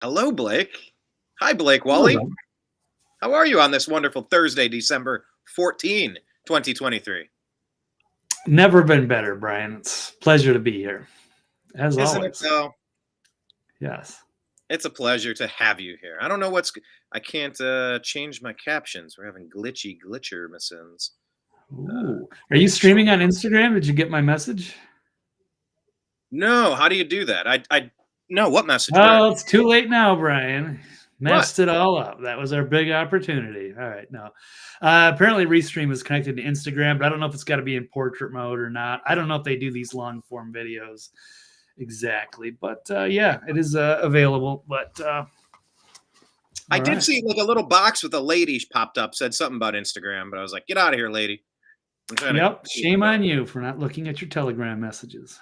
Hello, Blake. Hi, Blake Hello, Walley. bud. How are you on this wonderful Thursday, December 14, 2023? Never been better, Brian. It's a pleasure to be here, as Isn't it, always. though? Yes. It's a pleasure to have you here. I don't know I can't change my captions. We're having glitcher missins. Ooh. Are you streaming on Instagram? Did you get my message? No, how do you do that? No, what message? Where? Oh, it's too late now, Brian. What? Messed it all up. That was our big opportunity. All right, no. Apparently, Restream is connected to Instagram, but I don't know if it's got to be in portrait mode or not. I don't know if they do these long form videos exactly, but yeah, it is available. But I did see like a little box with a lady popped up, said something about Instagram, but I was like, get out of here, lady. I'm trying to. Yep. Shame on you for not looking at your Telegram messages.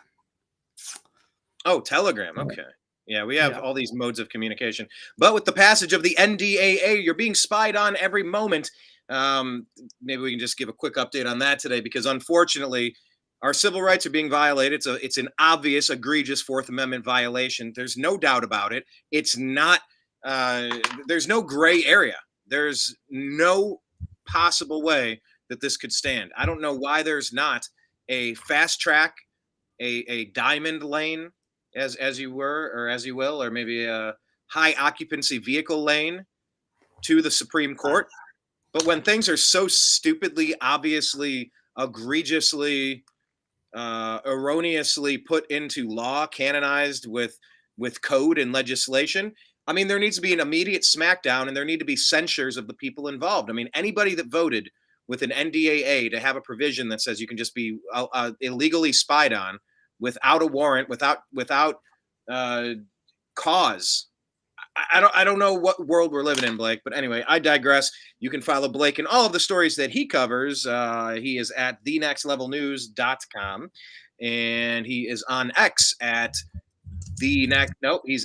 Oh, Telegram. Okay. Yeah, we have all these modes of communication. But with the passage of the NDAA, you're being spied on every moment. Maybe we can just give a quick update on that today, because unfortunately, our civil rights are being violated. It's an obvious, egregious Fourth Amendment violation. There's no doubt about it. It's not. There's no gray area. There's no possible way that this could stand. I don't know why there's not a fast track, a diamond lane, as you were, or as you will, or maybe a high occupancy vehicle lane to the Supreme Court. But when things are so stupidly, obviously, egregiously, erroneously put into law, canonized with code and legislation, I mean, there needs to be an immediate smackdown, and there need to be censures of the people involved. I mean, anybody that voted with an NDAA to have a provision that says you can just be illegally spied on without a warrant, without cause. I don't know what world we're living in, Blake. But anyway, I digress. You can follow Blake and all of the stories that he covers. He is at thenextlevelnews.com, and he is on X at he's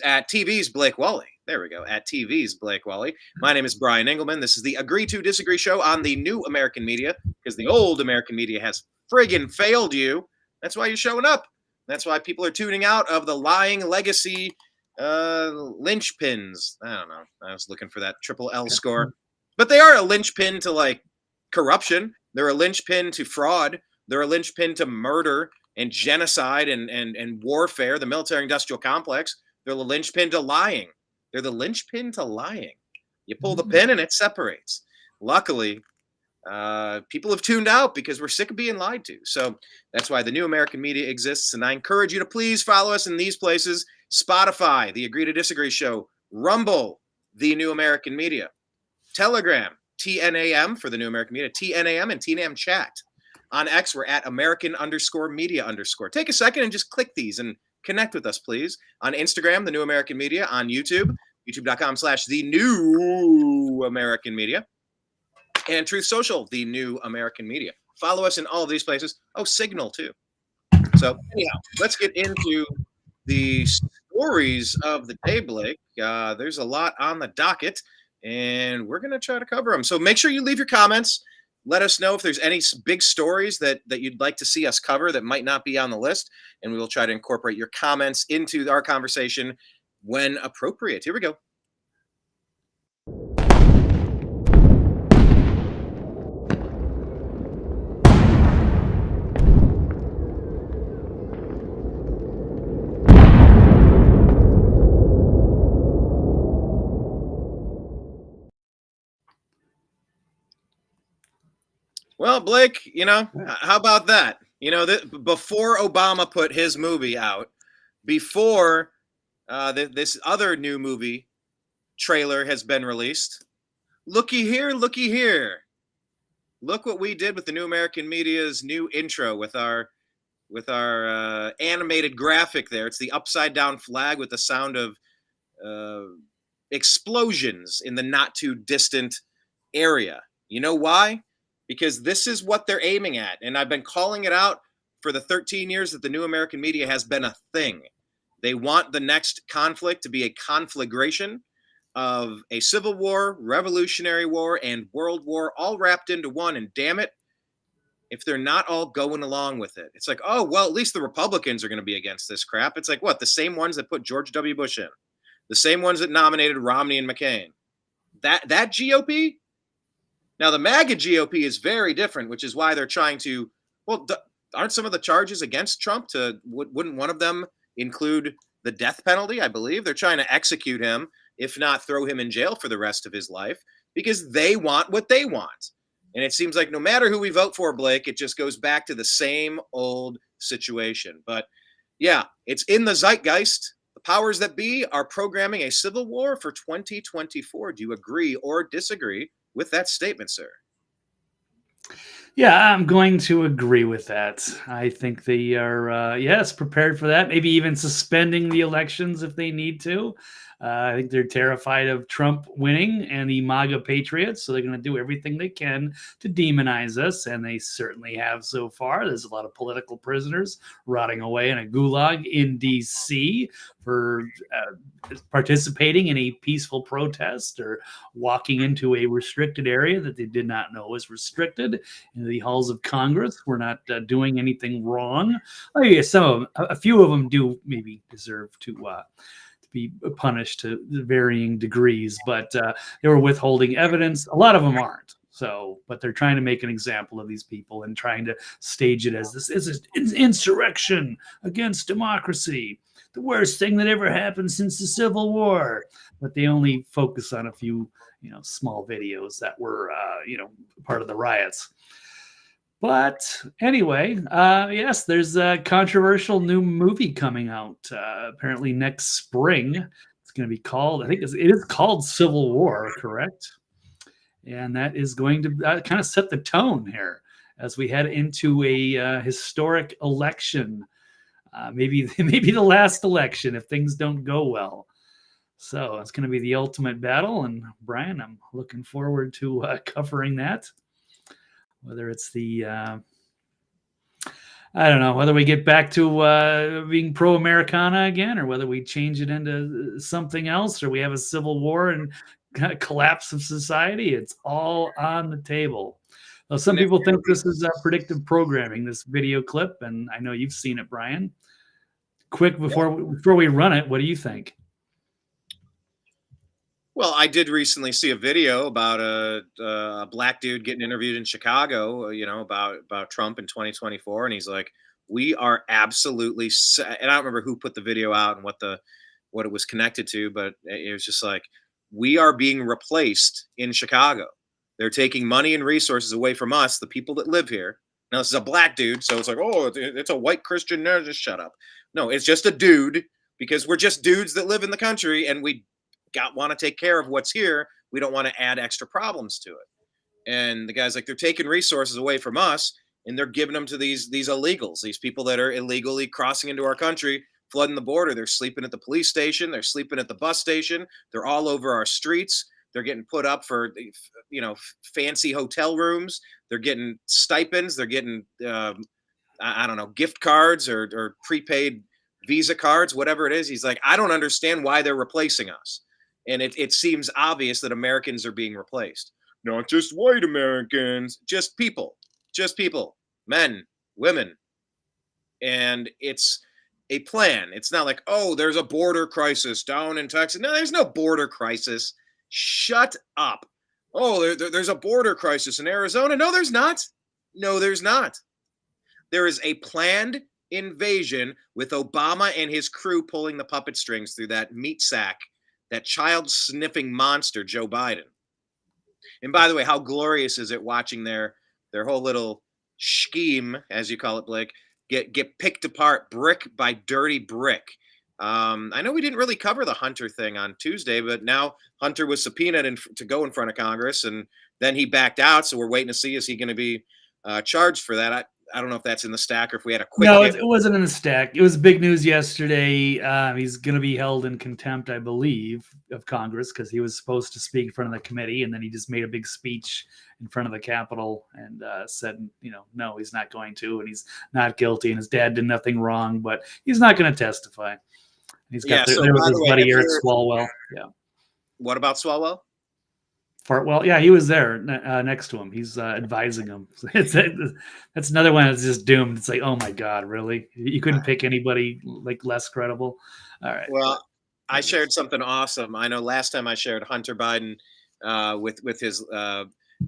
at TV's Blake Walley. There we go, at TV's Blake Walley. My name is Brian Engelman. This is the Agree to Disagree show on the new American media, because the old American media has friggin' failed you. That's why you're showing up. That's why people are tuning out of the lying legacy linchpins. I don't know. I was looking for that triple L score. But they are a linchpin to like corruption. They're a linchpin to fraud. They're a linchpin to murder and genocide and warfare, the military-industrial complex. They're the linchpin to lying. They're the linchpin to lying. You pull the pin and it separates. Luckily, people have tuned out because we're sick of being lied to. So that's why the new American media exists. And I encourage you to please follow us in these places: Spotify, the Agree to Disagree show; Rumble, the new American media; Telegram, TNAM for the new American media; TNAM and TNAM chat. On X, we're at American_media_. Take a second and just click these and connect with us, please. On Instagram, the new American media; on YouTube, youtube.com/the new American media; and Truth Social, the new American media. Follow us in all of these places. Oh, Signal too. So anyhow, let's get into the stories of the day, Blake. There's a lot on the docket, and we're going to try to cover them. So make sure you leave your comments. Let us know if there's any big stories that you'd like to see us cover that might not be on the list, and we will try to incorporate your comments into our conversation when appropriate. Here we go. Well, Blake, how about that? Before Obama put his movie out, before this other new movie trailer has been released, looky here, looky here. Look what we did with the new American media's new intro with our animated graphic there. It's the upside down flag with the sound of explosions in the not too distant area. You know why? Because this is what they're aiming at. And I've been calling it out for the 13 years that the new American media has been a thing. They want the next conflict to be a conflagration of a civil war, revolutionary war, and world war all wrapped into one. And damn it, if they're not all going along with it, it's like, oh, well, at least the Republicans are going to be against this crap. It's like, what, the same ones that put George W. Bush in, the same ones that nominated Romney and McCain. That GOP. Now the MAGA GOP is very different, which is why they're trying to. Well, aren't some of the charges against Trump wouldn't one of them include the death penalty? I believe they're trying to execute him, if not throw him in jail for the rest of his life, because they want what they want. And it seems like no matter who we vote for, Blake, it just goes back to the same old situation. But yeah, it's in the zeitgeist. The powers that be are programming a civil war for 2024. Do you agree or disagree with that statement, sir? Yeah, I'm going to agree with that. I think they are, yes, prepared for that. Maybe even suspending the elections if they need to. I think they're terrified of Trump winning and the MAGA patriots, so they're going to do everything they can to demonize us, and they certainly have so far. There's a lot of political prisoners rotting away in a gulag in D.C. for participating in a peaceful protest or walking into a restricted area that they did not know was restricted in the halls of Congress. We're not doing anything wrong. Oh, yeah, a few of them do maybe deserve to be punished to varying degrees, but they were withholding evidence. A lot of them aren't. So, but they're trying to make an example of these people and trying to stage it as this is an insurrection against democracy, the worst thing that ever happened since the Civil War. But they only focus on a few, small videos that were, part of the riots. But anyway, yes, there's a controversial new movie coming out apparently next spring. It's going to be called, it is called Civil War, correct? And that is going to kind of set the tone here as we head into a historic election. Maybe the last election if things don't go well. So it's going to be the ultimate battle. And Brian, I'm looking forward to covering that. Whether it's the, I don't know, whether we get back to being pro-Americana again, or whether we change it into something else, or we have a civil war and collapse of society. It's all on the table. Well, some people think this is predictive programming, this video clip, and I know you've seen it, Brian. Quick, before we run it, what do you think? Well, I did recently see a video about a black dude getting interviewed in Chicago, about Trump in 2024, and he's like, "We are absolutely," and I don't remember who put the video out and what it was connected to, but it was just like, "We are being replaced in Chicago. They're taking money and resources away from us, the people that live here." Now, this is a black dude, so it's like, "Oh, it's a white Christian." No, just shut up. No, it's just a dude, because we're just dudes that live in the country, and we want to take care of what's here. We don't want to add extra problems to it. And the guy's like, they're taking resources away from us and they're giving them to these illegals, these people that are illegally crossing into our country, flooding the border. They're sleeping at the police station. They're sleeping at the bus station. They're all over our streets. They're getting put up for, fancy hotel rooms. They're getting stipends. They're getting, I don't know, gift cards or prepaid Visa cards, whatever it is. He's like, I don't understand why they're replacing us. And it seems obvious that Americans are being replaced. Not just white Americans, just people, men, women. And it's a plan. It's not like, oh, there's a border crisis down in Texas. No, there's no border crisis. Shut up. Oh, there's a border crisis in Arizona. No, there's not. No, there's not. There is a planned invasion with Obama and his crew pulling the puppet strings through that meat sack, that child-sniffing monster, Joe Biden. And by the way, how glorious is it watching their whole little scheme, as you call it, Blake, get picked apart brick by dirty brick. I know we didn't really cover the Hunter thing on Tuesday, but now Hunter was subpoenaed to go in front of Congress, and then he backed out, so we're waiting to see, is he going to be charged for that? I don't know if that's in the stack or if we had a quick. No, it wasn't in the stack. It was big news yesterday. He's going to be held in contempt, I believe, of Congress because he was supposed to speak in front of the committee, and then he just made a big speech in front of the Capitol and said, no, he's not going to, and he's not guilty, and his dad did nothing wrong, but he's not going to testify. He's got there was his buddy Eric Swalwell. Yeah. What about Swalwell? Fartwell, yeah, he was there next to him. He's advising him. That's another one that's just doomed. It's like, oh my God, really? You couldn't pick anybody like less credible? All right. Well, I shared something awesome. I know last time I shared Hunter Biden with his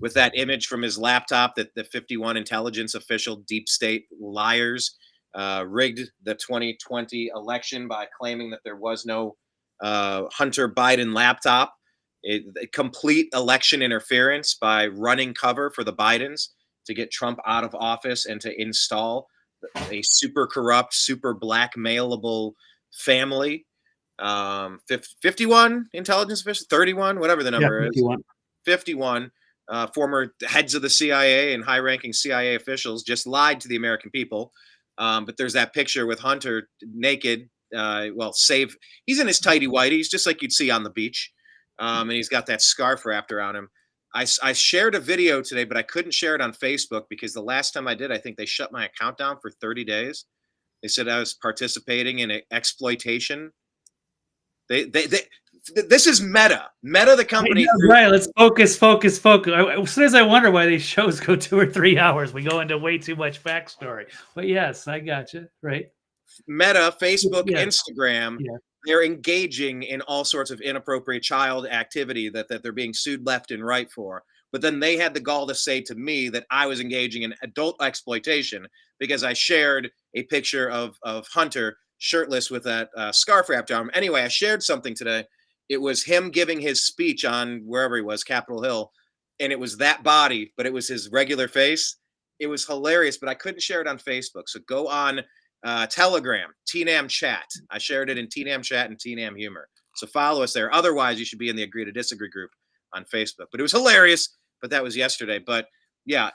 with that image from his laptop that the 51 intelligence official deep state liars rigged the 2020 election by claiming that there was no Hunter Biden laptop. Complete election interference by running cover for the Bidens to get Trump out of office and to install a super corrupt, super blackmailable family. 51 intelligence officials, 31, whatever the number is. 51 former heads of the CIA and high-ranking CIA officials just lied to the American people. But there's that picture with Hunter naked. He's in his tighty whities, just like you'd see on the beach. And he's got that scarf wrapped around him. I shared a video today, but I couldn't share it on Facebook because the last time I did, I think they shut my account down for 30 days. They said I was participating in exploitation. This is Meta, the company. Right. Let's focus. Sometimes I wonder why these shows go 2 or 3 hours. We go into way too much backstory. But yes, I got you. Right. Meta, Facebook, Instagram. Yeah. They're engaging in all sorts of inappropriate child activity that they're being sued left and right for. But then they had the gall to say to me that I was engaging in adult exploitation because I shared a picture of Hunter shirtless with that scarf wrapped around him. Anyway, I shared something today. It was him giving his speech on wherever he was, Capitol Hill, and it was that body, but it was his regular face. It was hilarious, but I couldn't share it on Facebook. So go on Telegram, TNAM Chat. I shared it in TNAM Chat and TNAM Humor. So follow us there. Otherwise, you should be in the Agree to Disagree group on Facebook. But it was hilarious. But that was yesterday. But yeah,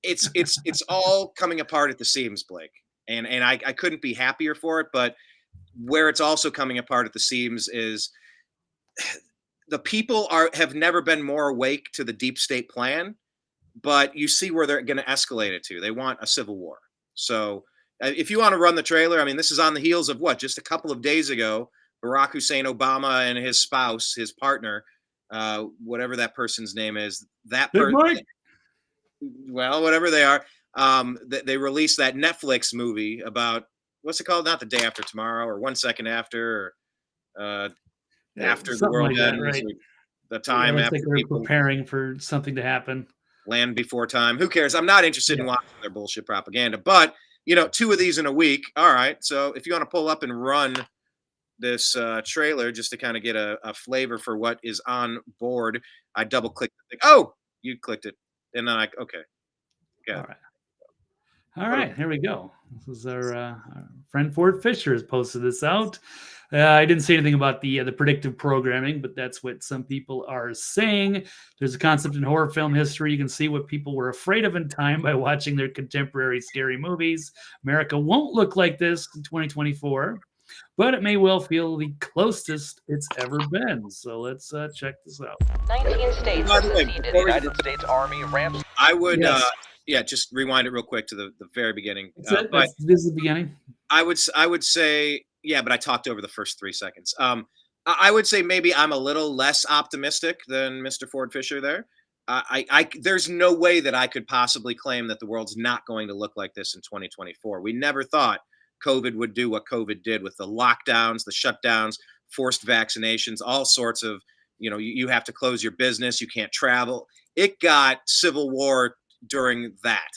it's all coming apart at the seams, Blake. And I couldn't be happier for it. But where it's also coming apart at the seams is the people have never been more awake to the deep state plan. But you see where they're going to escalate it to. They want a civil war. So if you want to run the trailer, I mean, this is on the heels of what? Just a couple of days ago, Barack Hussein Obama and his spouse, his partner, whatever that person's name is, that person, well, whatever they are, they released that Netflix movie about, what's it called? Not The Day After Tomorrow or 1 Second After, or after the world ends, right? The time after people preparing for something to happen. Land Before Time. Who cares? I'm not interested in watching their bullshit propaganda, but 2 of these in a week. All right. So if you want to pull up and run this trailer just to kind of get a flavor for what is on board, I double clicked the thing. Oh, you clicked it. And then okay. Yeah. All right. Here we go. This is our friend Ford Fisher has posted this out. I didn't say anything about the predictive programming, but that's what some people are saying. There's a concept in horror film history. You can see what people were afraid of in time by watching their contemporary scary movies. America won't look like this in 2024, but it may well feel the closest it's ever been. So let's check this out. 19 states have seceded. The United States Army ramps. I would, just rewind it real quick to the very beginning. This is the beginning. I would say, yeah, but I talked over the first 3 seconds. I would say maybe I'm a little less optimistic than Mr. Ford Fisher there. There's no way that I could possibly claim that the world's not going to look like this in 2024. We never thought COVID would do what COVID did with the lockdowns, the shutdowns, forced vaccinations, all sorts of, you have to close your business, you can't travel. It got civil war during that.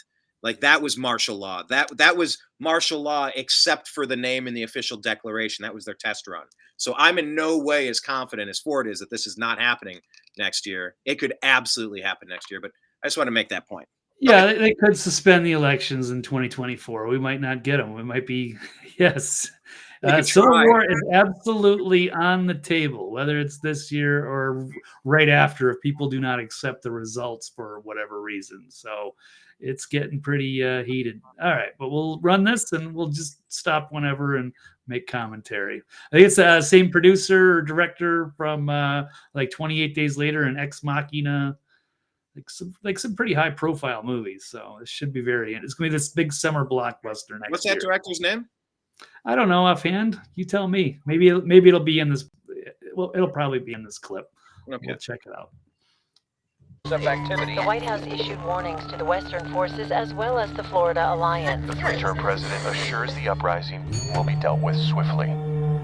Like that was martial law. That was martial law, except for the name in the official declaration. That was their test run. So I'm in no way as confident as Ford is that this is not happening next year. It could absolutely happen next year, but I just want to make that point. Yeah, okay. They could suspend the elections in 2024. We might not get them. We might be, yes. Civil war is absolutely on the table, whether it's this year or right after, if people do not accept the results for whatever reason. So it's getting pretty heated. All right, but we'll run this and we'll just stop whenever and make commentary. I think it's the same producer or director from like 28 Days Later and Ex Machina, like some pretty high profile movies. So it should be it's going to be this big summer blockbuster next year. What's that director's name? I don't know offhand. You tell me. Maybe it'll be in this. Well, it'll probably be in this clip. Okay. We'll check it out. Activity. The White House issued warnings to the Western forces as well as the Florida Alliance. The three-term president assures the uprising will be dealt with swiftly.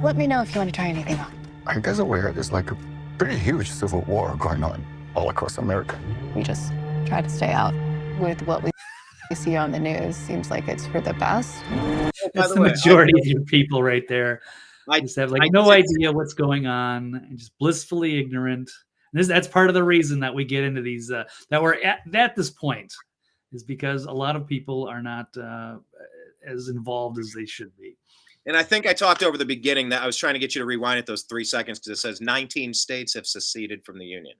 Let me know if you want to try anything on. Are you guys aware there's like a pretty huge civil war going on all across America? We just try to stay out with what we see on the news. Seems like it's for the best. That's the majority of your people right there. I just have no idea what's going on and just blissfully ignorant. And that's part of the reason that we get into these, that we're at this point, is because a lot of people are not as involved as they should be. And I think I talked over the beginning that I was trying to get you to rewind it those 3 seconds because it says 19 states have seceded from the Union.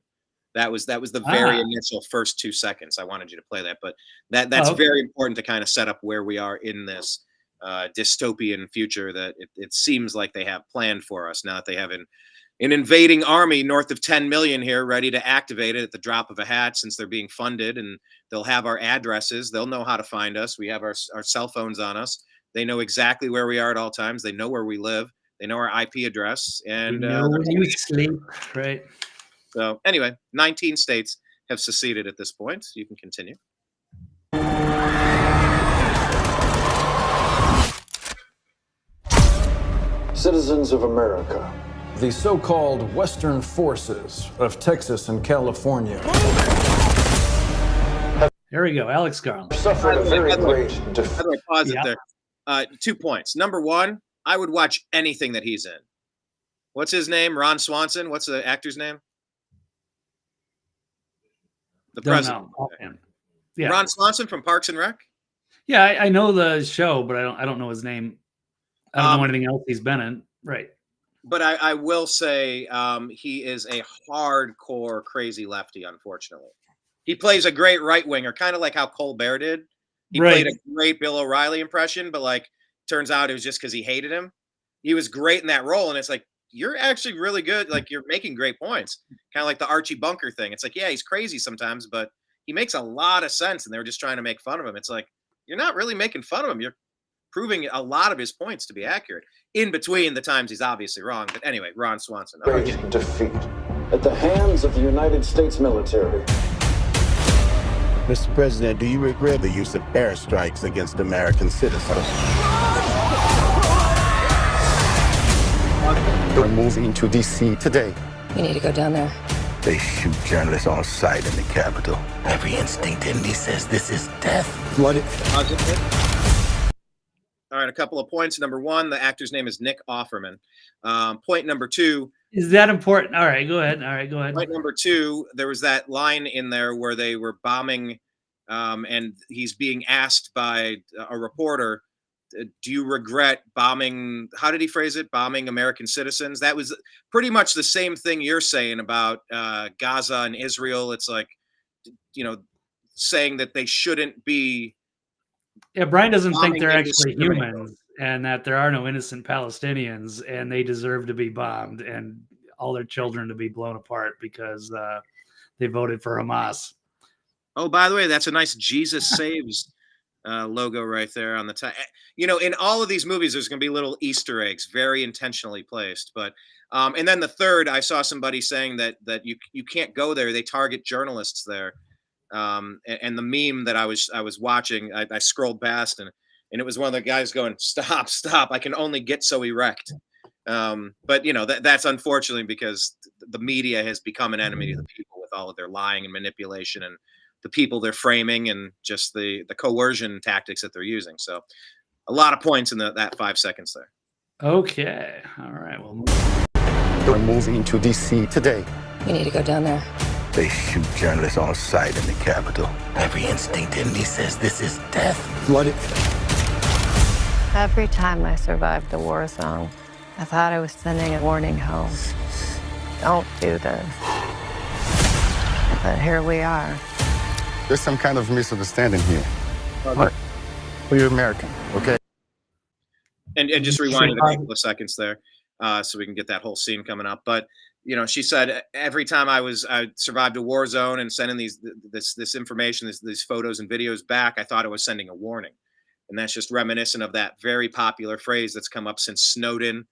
That was the very initial first 2 seconds. I wanted you to play that, but that's very important to kind of set up where we are in this dystopian future that it seems like they have planned for us now that they have an invading army north of 10 million here ready to activate it at the drop of a hat since they're being funded, and they'll have our addresses. They'll know how to find us. We have our cell phones on us. They know exactly where we are at all times. They know where we live. They know our IP address. And we sleep, right? So anyway, 19 states have seceded at this point. You can continue. Citizens of America, the so-called Western forces of Texas and California. There we go, Alex Garland. Suffered a very great defeat. How do I pause it there? 2 points. Number one, I would watch anything that he's in. What's his name? Ron Swanson. What's the actor's name? The president. Yeah. Ron Swanson from Parks and Rec. Yeah, I know the show, but I don't know his name. I don't know anything else he's been in. Right. But I will say he is a hardcore crazy lefty, unfortunately. He plays a great right winger, kind of like how Colbert did. He played a great Bill O'Reilly impression, but like turns out it was just because he hated him. He was great in that role, and it's like, you're actually really good. Like, you're making great points. Kind of like the Archie Bunker thing. It's like, yeah, he's crazy sometimes, but he makes a lot of sense, and they were just trying to make fun of him. It's like, you're not really making fun of him. You're proving a lot of his points to be accurate. In between the times he's obviously wrong. But anyway, Ron Swanson. Great defeat at the hands of the United States military. Mr. President, do you regret the use of airstrikes against American citizens? They're moving to D.C. today. You need to go down there. They shoot journalists on sight in the Capitol. Every instinct in me says this is death. Flooded. All right, a couple of points. Number one, the actor's name is Nick Offerman. Point number two. Is that important? All right, go ahead. Point number two, there was that line in there where they were bombing, and he's being asked by a reporter, do you regret bombing, how did he phrase it? Bombing American citizens? That was pretty much the same thing you're saying about Gaza and Israel. It's like, saying that they shouldn't be. Yeah, Brian doesn't think they're actually humans and that there are no innocent Palestinians and they deserve to be bombed and all their children to be blown apart because they voted for Hamas. Oh, by the way, that's a nice Jesus Saves logo right there on the top. In all of these movies, there's going to be little Easter eggs, very intentionally placed. But and then the third, I saw somebody saying that you can't go there. They target journalists there. And the meme that I was watching, I scrolled past and it was one of the guys going, stop, I can only get so erect. But that's unfortunately because the media has become an enemy to the people with all of their lying and manipulation and the people they're framing and just the coercion tactics that they're using. So a lot of points in that 5 seconds there. Okay. All right. Well, They're moving to D.C. today. You need to go down there. They shoot journalists on sight in the Capitol. Every instinct in me says this is death. Flooded. Every time I survived the war zone, I thought I was sending a warning home. Don't do this. But here we are. There's some kind of misunderstanding here. What? Well, you're American, okay? And just rewind it a couple of seconds there, so we can get that whole scene coming up. But she said every time I survived a war zone and sending this information, these photos and videos back, I thought it was sending a warning. And that's just reminiscent of that very popular phrase that's come up since Snowden,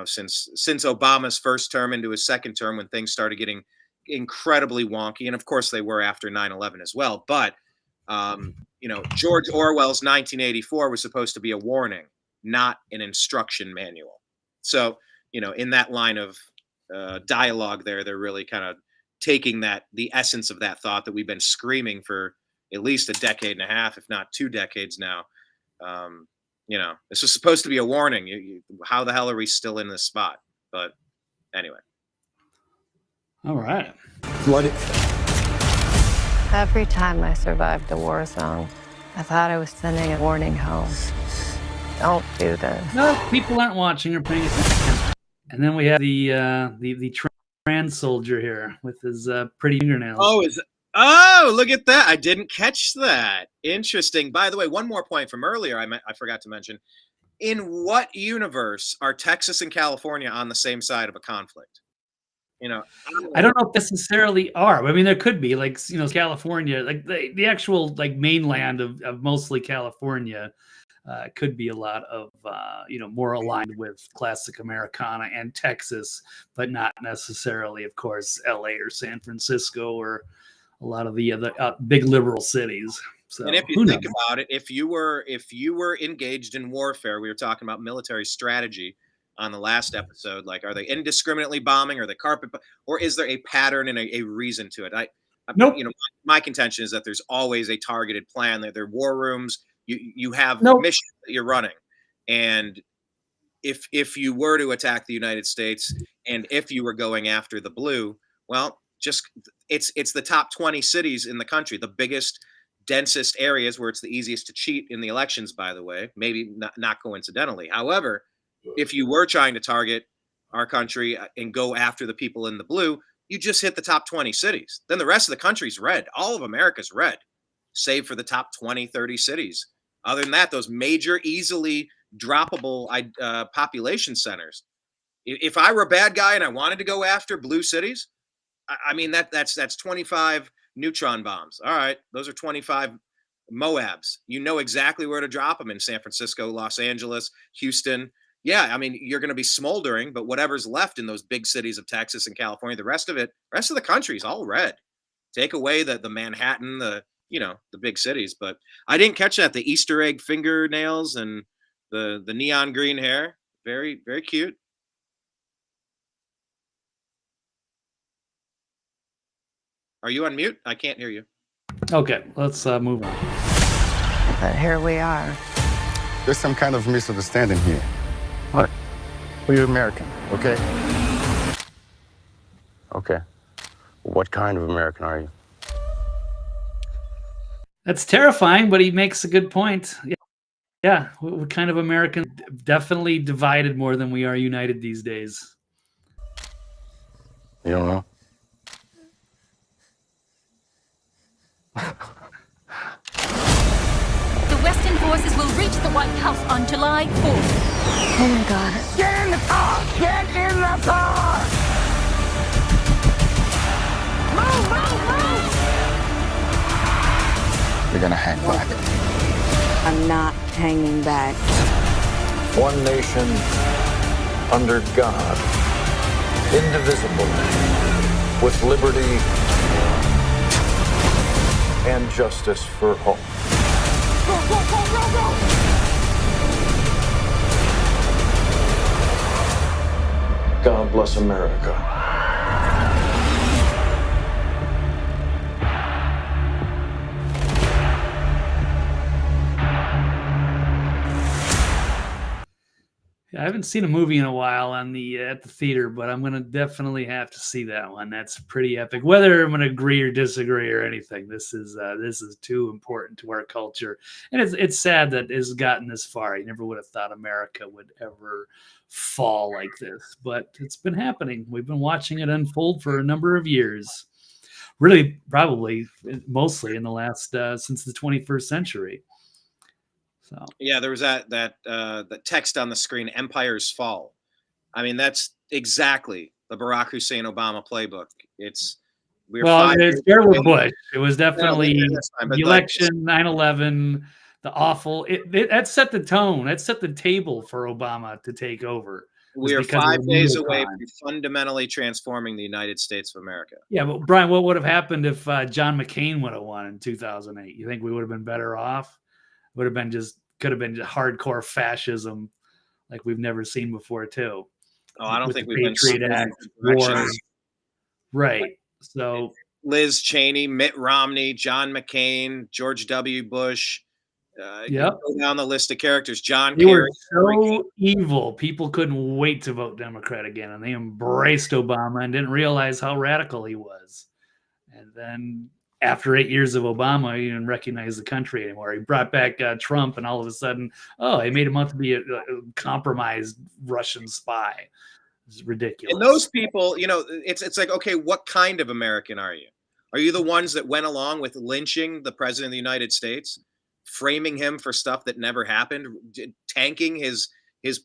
since Obama's first term into his second term when things started getting incredibly wonky. And of course they were after 9/11 as well. But, George Orwell's 1984 was supposed to be a warning, not an instruction manual. So in that line of dialogue there, they're really kind of taking the essence of that thought that we've been screaming for at least a decade and a half, if not 2 decades now. This was supposed to be a warning. How the hell are we still in this spot? But anyway. All right. Every time I survived a war zone, I thought I was sending a warning home. Don't do this. No, people aren't watching or paying attention. And then we have the trans soldier here with his pretty fingernails. Oh, look at that. I didn't catch that. Interesting. By the way, one more point from earlier I forgot to mention. In what universe are Texas and California on the same side of a conflict? I don't know if necessarily are. I mean, there could be, like, California, like the actual like mainland of mostly California could be a lot of more aligned with classic Americana and Texas, but not necessarily, of course, LA or San Francisco or a lot of the other big liberal cities. So, and if you think about it, if you were engaged in warfare, we were talking about military strategy on the last episode. Like, are they indiscriminately bombing, or the carpet, or is there a pattern and a reason to it? Nope. My contention is that there's always a targeted plan. They're war rooms. You have missions that you're running, and if you were to attack the United States, and if you were going after the blue, well, it's the top 20 cities in the country, the biggest, densest areas where it's the easiest to cheat in the elections, by the way, maybe not coincidentally. However, if you were trying to target our country and go after the people in the blue, you just hit the top 20 cities. Then the rest of the country's red. All of America's red, save for the top 20, 30 cities. Other than that, those major, easily droppable population centers. If I were a bad guy and I wanted to go after blue cities, I mean, that's 25 neutron bombs. All right, those are 25 Moabs. You know exactly where to drop them in San Francisco, Los Angeles, Houston. Yeah, I mean, you're going to be smoldering, but whatever's left in those big cities of Texas and California, the rest of the country is all red. Take away the Manhattan, the big cities. But I didn't catch that. The Easter egg fingernails and the neon green hair. Very, very cute. Are you on mute? I can't hear you. Okay, let's move on. But here we are. There's some kind of misunderstanding here. What? Well, you're American, okay? Okay. What kind of American are you? That's terrifying, but he makes a good point. Yeah, what kind of American? Definitely divided more than we are united these days. You don't know? The Western forces will reach the White House on July 4th. Oh my God. Get in the car! Get in the car! Move, move, move! You're gonna hang back. I'm not hanging back. One nation under God, indivisible, with liberty and justice for all. Go, go, go, go, go! God bless America. I haven't seen a movie in a while at the theater, but I'm gonna definitely have to see that one. That's pretty epic. Whether I'm gonna agree or disagree or anything, this is too important to our culture, and it's sad that it's gotten this far. I never would have thought America would ever fall like this, but it's been happening. We've been watching it unfold for a number of years. Really, probably mostly in the last since the 21st century. So yeah, there was that text on the screen, "Empires Fall." I mean, that's exactly the Barack Hussein Obama playbook. It started with Bush. It was definitely the election, 9/11, the awful. That set the tone. That set the table for Obama to take over. We are 5 days away from fundamentally transforming the United States of America. Yeah, but Brian, what would have happened if John McCain would have won in 2008? You think we would have been better off? Could have been just hardcore fascism like we've never seen before too. Oh, I don't with think the we've been Patriot Act, direction. war. Right. So Liz Cheney, Mitt Romney, John McCain, George W. Bush. yep. Go down the list of characters. John They Kerry. were so evil. People couldn't wait to vote Democrat again, and they embraced Obama and didn't realize how radical he was. And then after 8 years of Obama, he didn't recognize the country anymore. He brought back Trump, and all of a sudden, he made him out to be a compromised Russian spy. It's ridiculous. And those people, it's like, okay, what kind of American are you? Are you the ones that went along with lynching the president of the United States, framing him for stuff that never happened, tanking his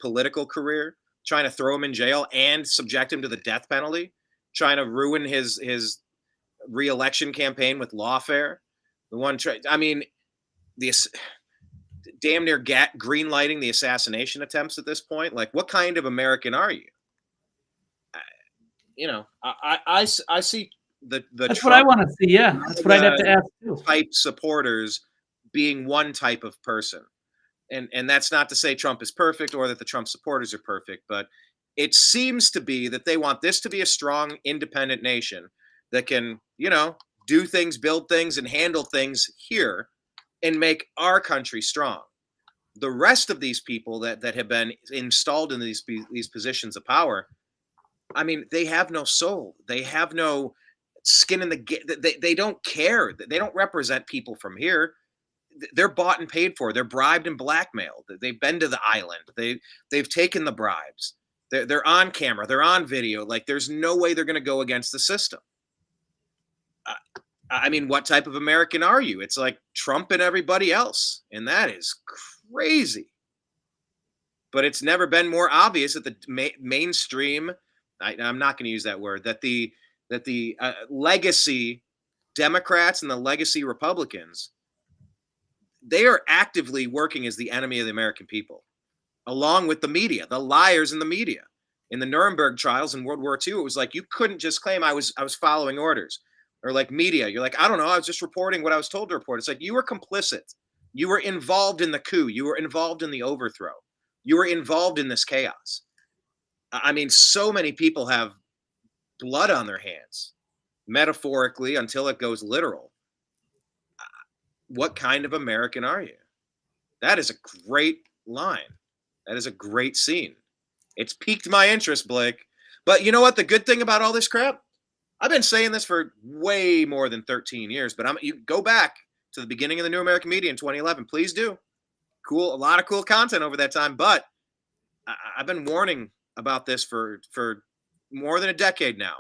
political career, trying to throw him in jail and subject him to the death penalty, trying to ruin his re-election campaign with lawfare? The damn near green lighting the assassination attempts at this point. Like, what kind of American are you? I see the that's Trump, what I want to see. Yeah, that's what I'd have to ask too. Type supporters being one type of person, and that's not to say Trump is perfect or that the Trump supporters are perfect, but it seems to be that they want this to be a strong, independent nation that can, do things, build things, and handle things here, and make our country strong. The rest of these people that have been installed in these positions of power, they have no soul. They have no skin in the game. They don't care. They don't represent people from here. They're bought and paid for. They're bribed and blackmailed. They've been to the island. They've taken the bribes. They're on camera. They're on video. Like, there's no way they're going to go against the system. What type of American are you? It's like Trump and everybody else, and that is crazy. But it's never been more obvious that the mainstream, I'm not going to use that word, that the legacy Democrats and the legacy Republicans, they are actively working as the enemy of the American people, along with the media, the liars in the media. In the Nuremberg trials in World War II, it was like, you couldn't just claim I was following orders. Or like media, you're like, I don't know, I was just reporting what I was told to report. It's like, you were complicit. You were involved in the coup. You were involved in the overthrow. You were involved in this chaos. So many people have blood on their hands, metaphorically, until it goes literal. What kind of American are you? That is a great line. That is a great scene. It's piqued my interest, Blake. But you know what? The good thing about all this crap, I've been saying this for way more than 13 years, but you go back to the beginning of the New American Media in 2011. Please do. Cool. A lot of cool content over that time, but I've been warning about this for more than a decade now.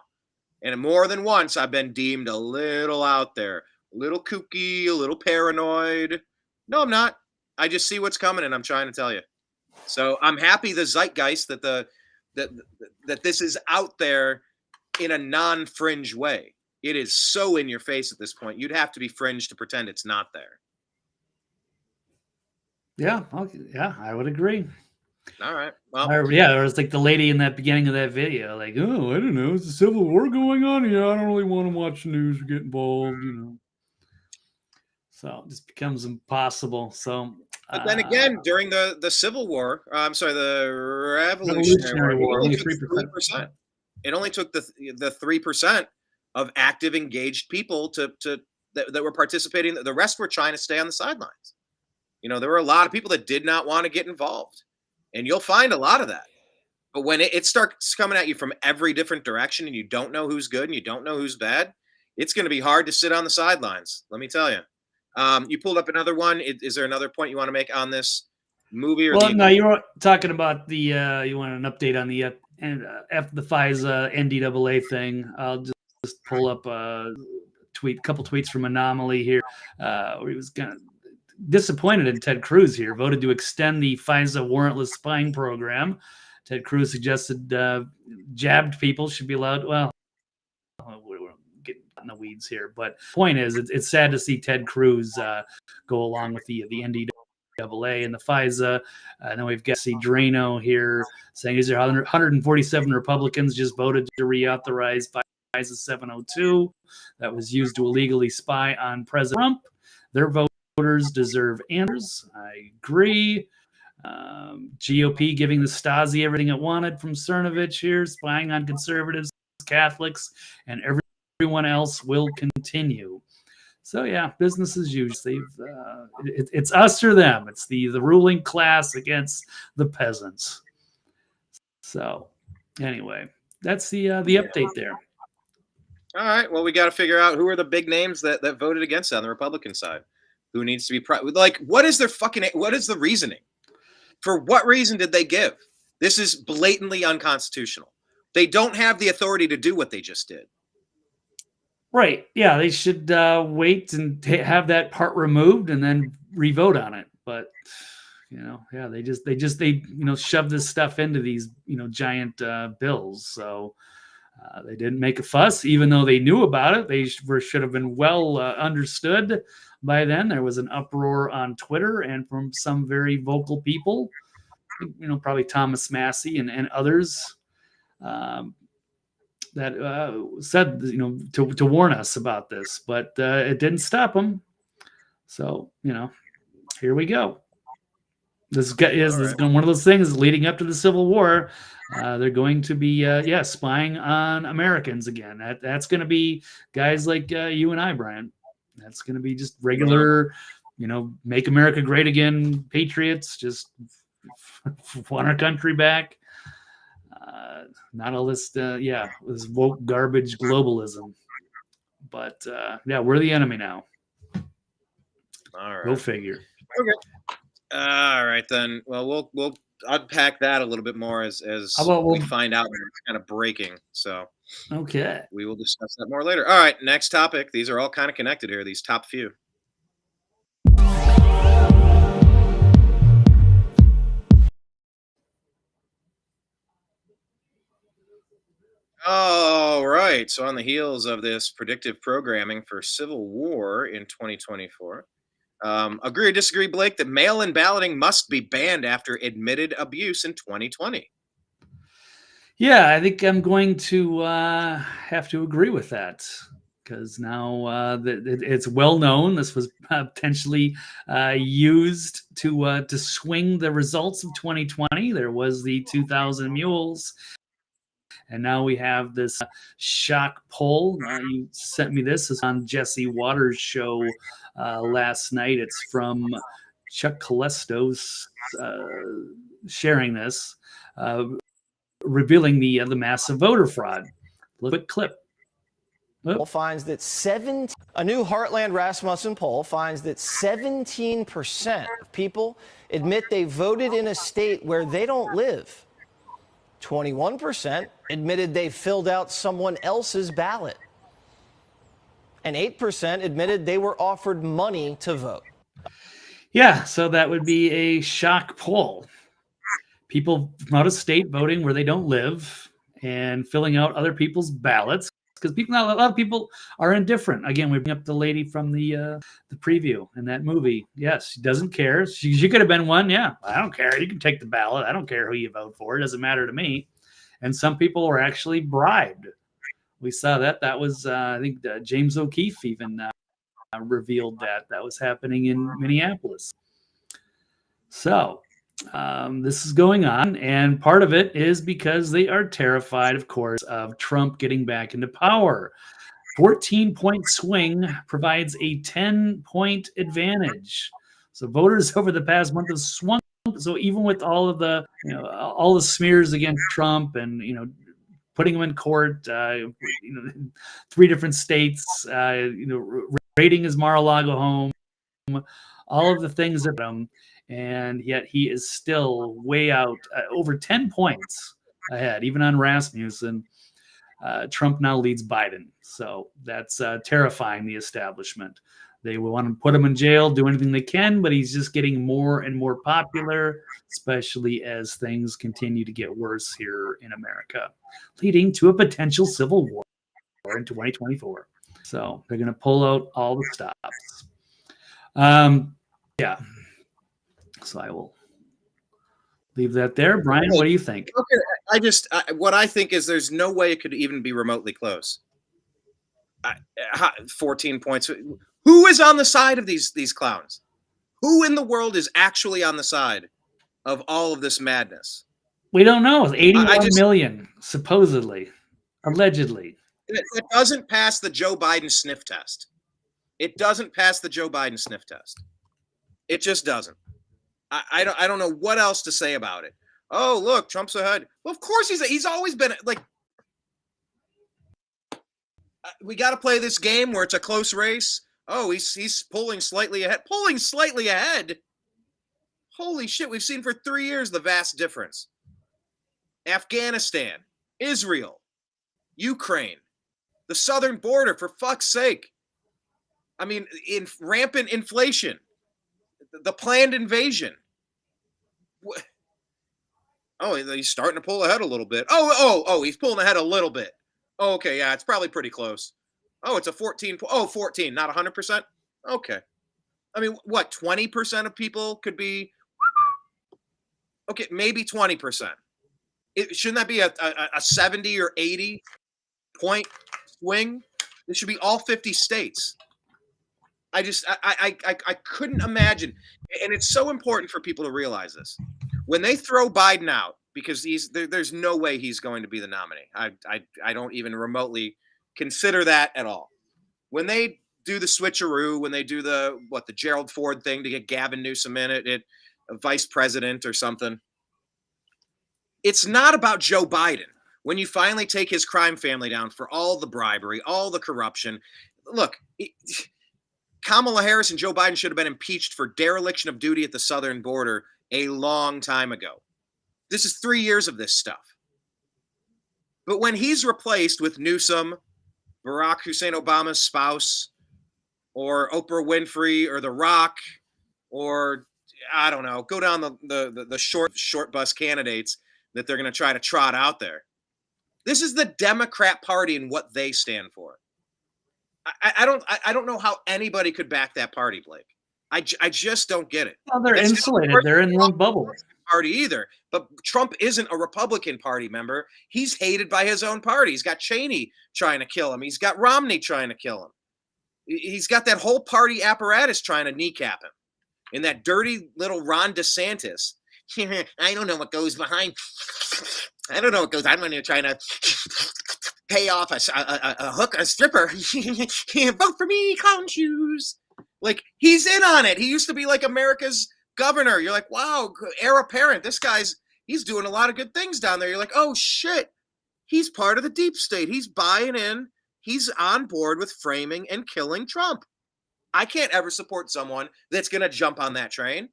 And more than once, I've been deemed a little out there, a little kooky, a little paranoid. No, I'm not. I just see what's coming, and I'm trying to tell you. So I'm happy the zeitgeist that this is out there in a non-fringe way. It is so in your face at this point. You'd have to be fringe to pretend it's not there. Yeah, okay. Yeah, I would agree. All right. Well, there was like the lady in that beginning of that video, like, oh, I don't know, is the Civil War going on? Yeah, I don't really want to watch the news or get involved, So it just becomes impossible. So, but then again, during the Civil War, the Revolutionary War, only took 3%. It only took the 3% of active, engaged people that were participating. The rest were trying to stay on the sidelines. There were a lot of people that did not want to get involved, and you'll find a lot of that. But when it starts coming at you from every different direction, and you don't know who's good and you don't know who's bad, it's going to be hard to sit on the sidelines. Let me tell you. You pulled up another one. Is there another point you want to make on this movie? No, you were talking about the. You want an update on the FISA NDAA thing. I'll just pull up a couple tweets from Anomaly here, where he was kind of disappointed in Ted Cruz here, voted to extend the FISA warrantless spying program. Ted Cruz suggested jabbed people should be allowed. Well, we're getting in the weeds here, but point is, it's sad to see Ted Cruz go along with the NDAA and the FISA. And then we've got Drano here saying, is there 147 Republicans just voted to reauthorize FISA 702 that was used to illegally spy on President Trump. Their voters deserve answers. I agree. GOP giving the Stasi everything it wanted from Cernovich here, spying on conservatives, Catholics, and everyone else will continue. So yeah, business as usual. It's us or them. It's the ruling class against the peasants. So anyway, that's the update there. All right. Well, we got to figure out who are the big names that voted against it on the Republican side. Who needs to be like? What is the reasoning? For what reason did they give? This is blatantly unconstitutional. They don't have the authority to do what they just did. Right. Yeah, they should wait and have that part removed and then re-vote on it. But yeah, they shove this stuff into these giant bills. So they didn't make a fuss, even though they knew about it. They should have been well understood by then. There was an uproar on Twitter and from some very vocal people, probably Thomas Massey and others, that said, to warn us about this, but it didn't stop them. So, here we go. This is one of those things leading up to the Civil War. They're going to be, spying on Americans again. That's going to be guys like you and I, Brian. That's going to be just regular, make America great again, patriots, just want our country back. Not all this, this woke garbage globalism. But we're the enemy now. All right. Go figure. Okay. All right then. Well, we'll unpack that a little bit more as we find out when it's kind of breaking. So okay, we will discuss that more later. All right, next topic. These are all kind of connected here. These top few. All right. So on the heels of this predictive programming for Civil War in 2024, agree or disagree, Blake, that mail-in balloting must be banned after admitted abuse in 2020? Yeah, I think I'm going to have to agree with that, because now it's well known this was potentially used to swing the results of 2020. There was the 2,000 mules. And now we have this shock poll. You sent me this. It's on Jesse Waters' show last night. It's from Chuck Callesto's sharing this, revealing the massive voter fraud. Quick clip. Finds that a new Heartland Rasmussen poll finds that 17% of people admit they voted in a state where they don't live. 21% admitted they filled out someone else's ballot. And 8% admitted they were offered money to vote. Yeah, so that would be a shock poll. People from out of state voting where they don't live and filling out other people's ballots, because a lot of people are indifferent. Again, we bring up the lady from the preview in that movie. Yes, she doesn't care. She could have been one. Yeah, I don't care. You can take the ballot. I don't care who you vote for. It doesn't matter to me. And some people were actually bribed. We saw that. That was, I think, James O'Keefe even revealed that was happening in Minneapolis. So this is going on, and part of it is because they are terrified, of course, of Trump getting back into power. 14-point swing provides a 10-point advantage. So voters over the past month have swung. So even with all of the, all the smears against Trump and, putting him in court, 3 different states, raiding his Mar-a-Lago home, all of the things about him, and yet he is still way out, over 10 points ahead, even on Rasmussen. Trump now leads Biden. So that's terrifying the establishment. They will want to put him in jail, do anything they can, but he's just getting more and more popular, especially as things continue to get worse here in America, leading to a potential civil war in 2024. So they're going to pull out all the stops. Yeah. So I will leave that there. Brian, what do you think? Okay, what I think is there's no way it could even be remotely close. 14 points. Who is on the side of these clowns? Who in the world is actually on the side of all of this madness? We don't know. It's 81 million, supposedly, allegedly. It doesn't pass the Joe Biden sniff test. It doesn't pass the Joe Biden sniff test. It just doesn't. I don't know what else to say about it. Oh, look, Trump's ahead. Well, of course he's always been like. We got to play this game where it's a close race. Oh, he's pulling slightly ahead. Pulling slightly ahead. Holy shit! We've seen for 3 years the vast difference. Afghanistan, Israel, Ukraine, the southern border. For fuck's sake! I mean, in rampant inflation, the planned invasion. Oh, he's starting to pull ahead a little bit. Oh, he's pulling ahead a little bit. Oh, okay, yeah, it's probably pretty close. Oh, it's a 14. Oh, 14, not 100%. Okay. I mean, what, 20% of people could be? Okay, maybe 20%. Shouldn't that be a 70 or 80 point swing? This should be all 50 states. I couldn't imagine. And it's so important for people to realize this. When they throw Biden out, because there's no way he's going to be the nominee. I don't even remotely consider that at all. When they do the switcheroo, when they do the Gerald Ford thing to get Gavin Newsom in it, a vice president or something, it's not about Joe Biden. When you finally take his crime family down for all the bribery, all the corruption, look, Kamala Harris and Joe Biden should have been impeached for dereliction of duty at the southern border a long time ago. This is 3 years of this stuff. But when he's replaced with Newsom, Barack Hussein Obama's spouse, or Oprah Winfrey, or The Rock, or I don't know, go down the short bus candidates that they're going to try to trot out there. This is the Democrat Party and what they stand for. I don't know how anybody could back that party, Blake. I just don't get it. Well, they're insulated. They're in one bubble. Party either. But Trump isn't a Republican Party member. He's hated by his own party. He's got Cheney trying to kill him. He's got Romney trying to kill him. He's got that whole party apparatus trying to kneecap him. And that dirty little Ron DeSantis. I don't know what goes behind. I don't know what goes. I'm going to try to pay off a stripper. Vote for me, clown shoes. Like, he's in on it. He used to be like America's governor. You're like, wow, heir apparent. This he's doing a lot of good things down there. You're like, oh shit, he's part of the deep state. He's buying in. He's on board with framing and killing Trump. I can't ever support someone that's going to jump on that train,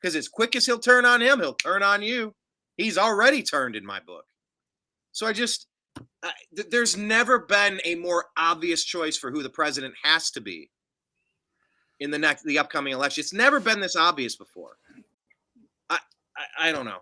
because as quick as he'll turn on him, he'll turn on you. He's already turned in my book. So there's never been a more obvious choice for who the president has to be in the upcoming election. It's never been this obvious before. I don't know.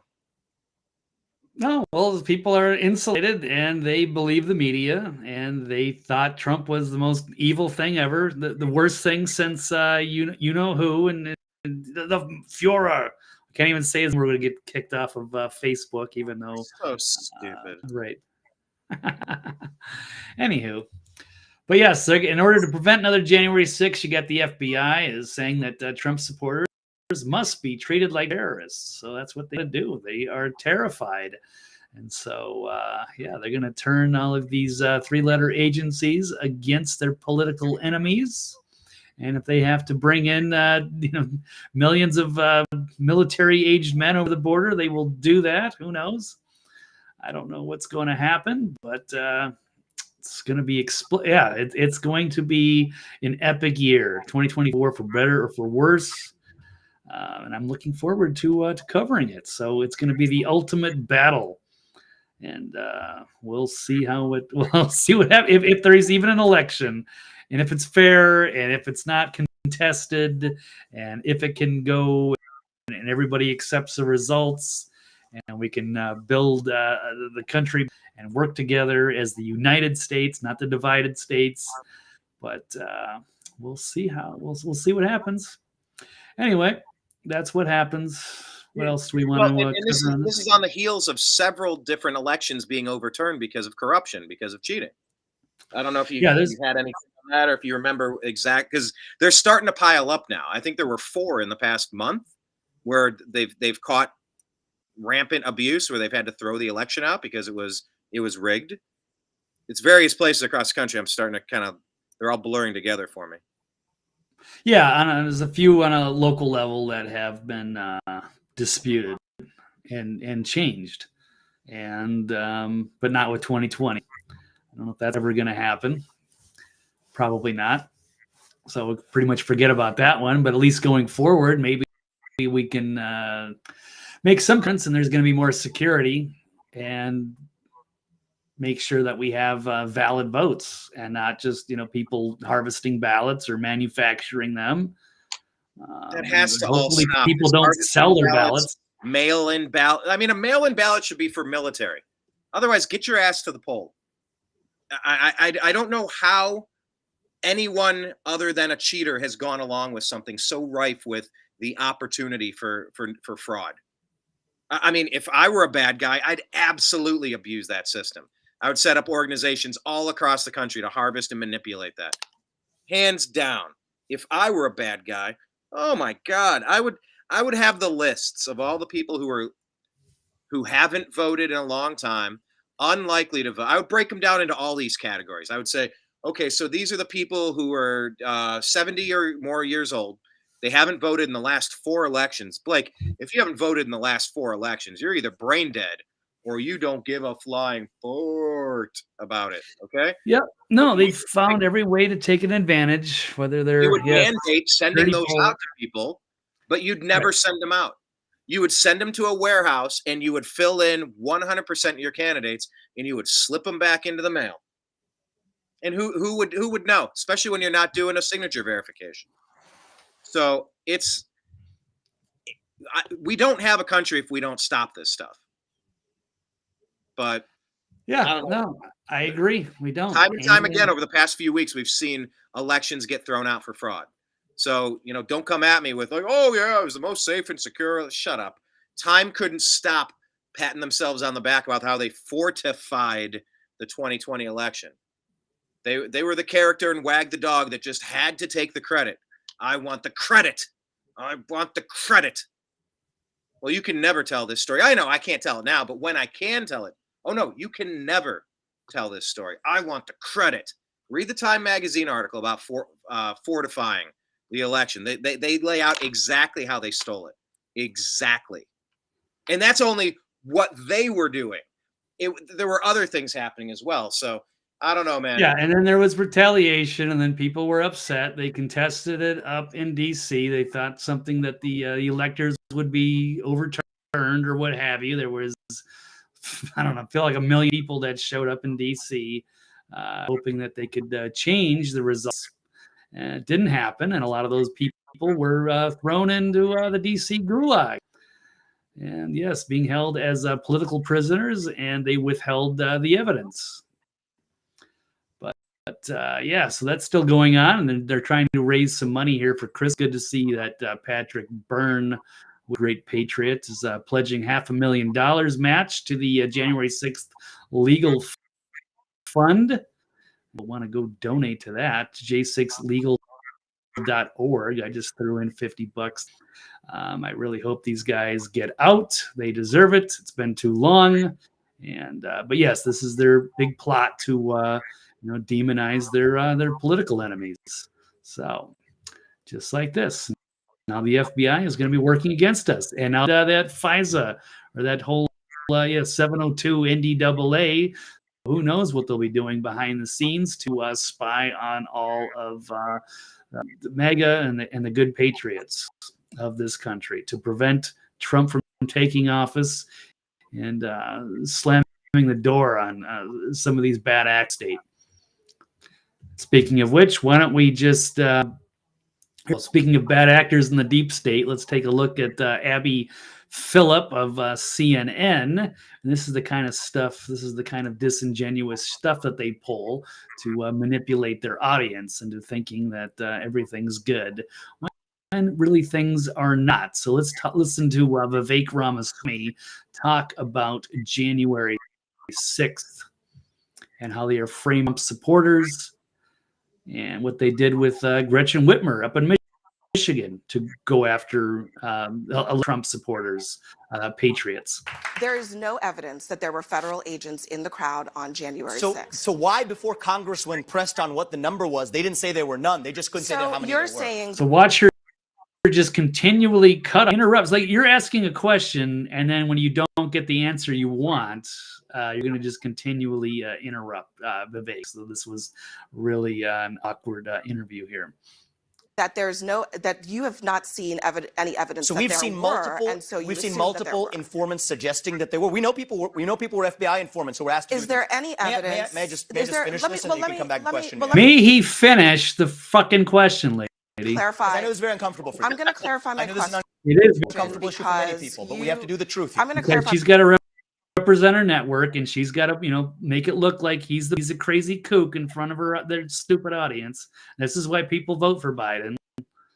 No, well, people are insulated and they believe the media, and they thought Trump was the most evil thing ever, the worst thing since you know who, and the Führer. I can't even say it. We're going to get kicked off of Facebook, even though so stupid. Right. Anywho. But yes, in order to prevent another January 6th, you got the FBI is saying that Trump supporters must be treated like terrorists. So that's what they do. They are terrified. And so, they're going to turn all of these three-letter agencies against their political enemies. And if they have to bring in, millions of military-aged men over the border, they will do that. Who knows? I don't know what's going to happen, but it's going to be it's going to be an epic year, 2024, for better or for worse. And I'm looking forward to covering it. So it's going to be the ultimate battle, and we'll see we'll see what happens if there is even an election, and if it's fair, and if it's not contested, and if it can go and everybody accepts the results, and we can build the country and work together as the United States, not the divided states. But we'll see we'll see what happens. Anyway, that's what happens. What else do we want to this is on the heels of several different elections being overturned because of corruption, because of cheating. I don't know if you had anything on that, or if you remember because they're starting to pile up now. I think there were 4 in the past month where they've caught rampant abuse where they've had to throw the election out because it was rigged. It's various places across the country. I'm starting to they're all blurring together for me. Yeah, there's a few on a local level that have been disputed and changed, and but not with 2020. I don't know if that's ever going to happen. Probably not. So we'll pretty much forget about that one. But at least going forward, maybe we can make some difference, and there's going to be more security and make sure that we have valid votes and not just people harvesting ballots or manufacturing them. That has to all stop. People don't sell their ballots. Mail-in ballot. I mean, a mail-in ballot should be for military. Otherwise, get your ass to the poll. I don't know how anyone other than a cheater has gone along with something so rife with the opportunity for fraud. I mean, if I were a bad guy, I'd absolutely abuse that system. I would set up organizations all across the country to harvest and manipulate that. Hands down. If I were a bad guy, oh my God, I would have the lists of all the people who haven't voted in a long time, unlikely to vote. I would break them down into all these categories. I would say, okay, so these are the people who are 70 or more years old. They haven't voted in the last 4 elections. Blake, if you haven't voted in the last 4 elections, you're either brain dead or you don't give a flying fort about it. Okay? Yep. No, they've found every way to take an advantage, whether they're you would mandate sending those out to people, but you'd never send them out. You would send them to a warehouse and you would fill in 100% of your candidates and you would slip them back into the mail. And who would know, especially when you're not doing a signature verification. So we don't have a country if we don't stop this stuff. But I agree. We don't. Time and time again over the past few weeks, we've seen elections get thrown out for fraud. So, don't come at me with like, oh yeah, it was the most safe and secure. Shut up. Time couldn't stop patting themselves on the back about how they fortified the 2020 election. They were the character in Wag the Dog that just had to take the credit. I want the credit. I want the credit. Well, you can never tell this story. I know I can't tell it now, but when I can tell it, oh no, you can never tell this story. I want the credit. Read the Time magazine article about fortifying the election. They lay out exactly how they stole it. Exactly. And that's only what they were doing. There were other things happening as well. So I don't know, man. Yeah, and then there was retaliation, and then people were upset. They contested it up in D.C. They thought something that the electors would be overturned or what have you. There was, I don't know, I feel like 1 million people that showed up in D.C. Hoping that they could change the results. It didn't happen, and a lot of those people were thrown into the D.C. gulag. And yes, being held as political prisoners, and they withheld the evidence. But so that's still going on, and they're trying to raise some money here for Chris. Good to see that Patrick Byrne, great patriot, is pledging $500,000 match to the January 6th legal fund. We'll want to go donate to that, j6legal.org. I just threw in $50. I really hope these guys get out. They deserve it. It's been too long. And but yes, this is their big plot to demonize their political enemies. So just like this, now the FBI is going to be working against us, and now that FISA or that whole 702 NDAA, who knows what they'll be doing behind the scenes to spy on all of the MAGA and the good patriots of this country to prevent Trump from taking office and slamming the door on some of these bad acts. Speaking of which, why don't we just, speaking of bad actors in the deep state, let's take a look at Abby Phillip of CNN. And this is the kind of stuff, this is the kind of disingenuous stuff that they pull to manipulate their audience into thinking that everything's good, when really things are not. So let's listen to Vivek Ramaswamy talk about January 6th and how they are framing up supporters and what they did with Gretchen Whitmer up in Michigan to go after Trump supporters, patriots. There is no evidence that there were federal agents in the crowd on January 6th. So why, before Congress, when pressed on what the number was, they didn't say there were none? They just couldn't say how many you're there were. saying. So watch her just continually interrupts. Like, you're asking a question, and then when you don't get the answer you want, you're going to just continually interrupt Vivek. So this was really an awkward interview here. That that you have not seen any evidence. So that we've seen multiple. and so we've seen multiple informants suggesting that they were. We know people were FBI informants who were asked. Is there any evidence? May I just finish this, and you can come back and question me? May he finish the fucking question, lady? Clarify. I know it's very uncomfortable for you. I'm going to clarify my question. It is an uncomfortable issue for many people, but we have to do the truth here. I'm going to clarify. She's got to represent her network, and she's got to, make it look like he's a crazy kook in front of their stupid audience. This is why people vote for Biden.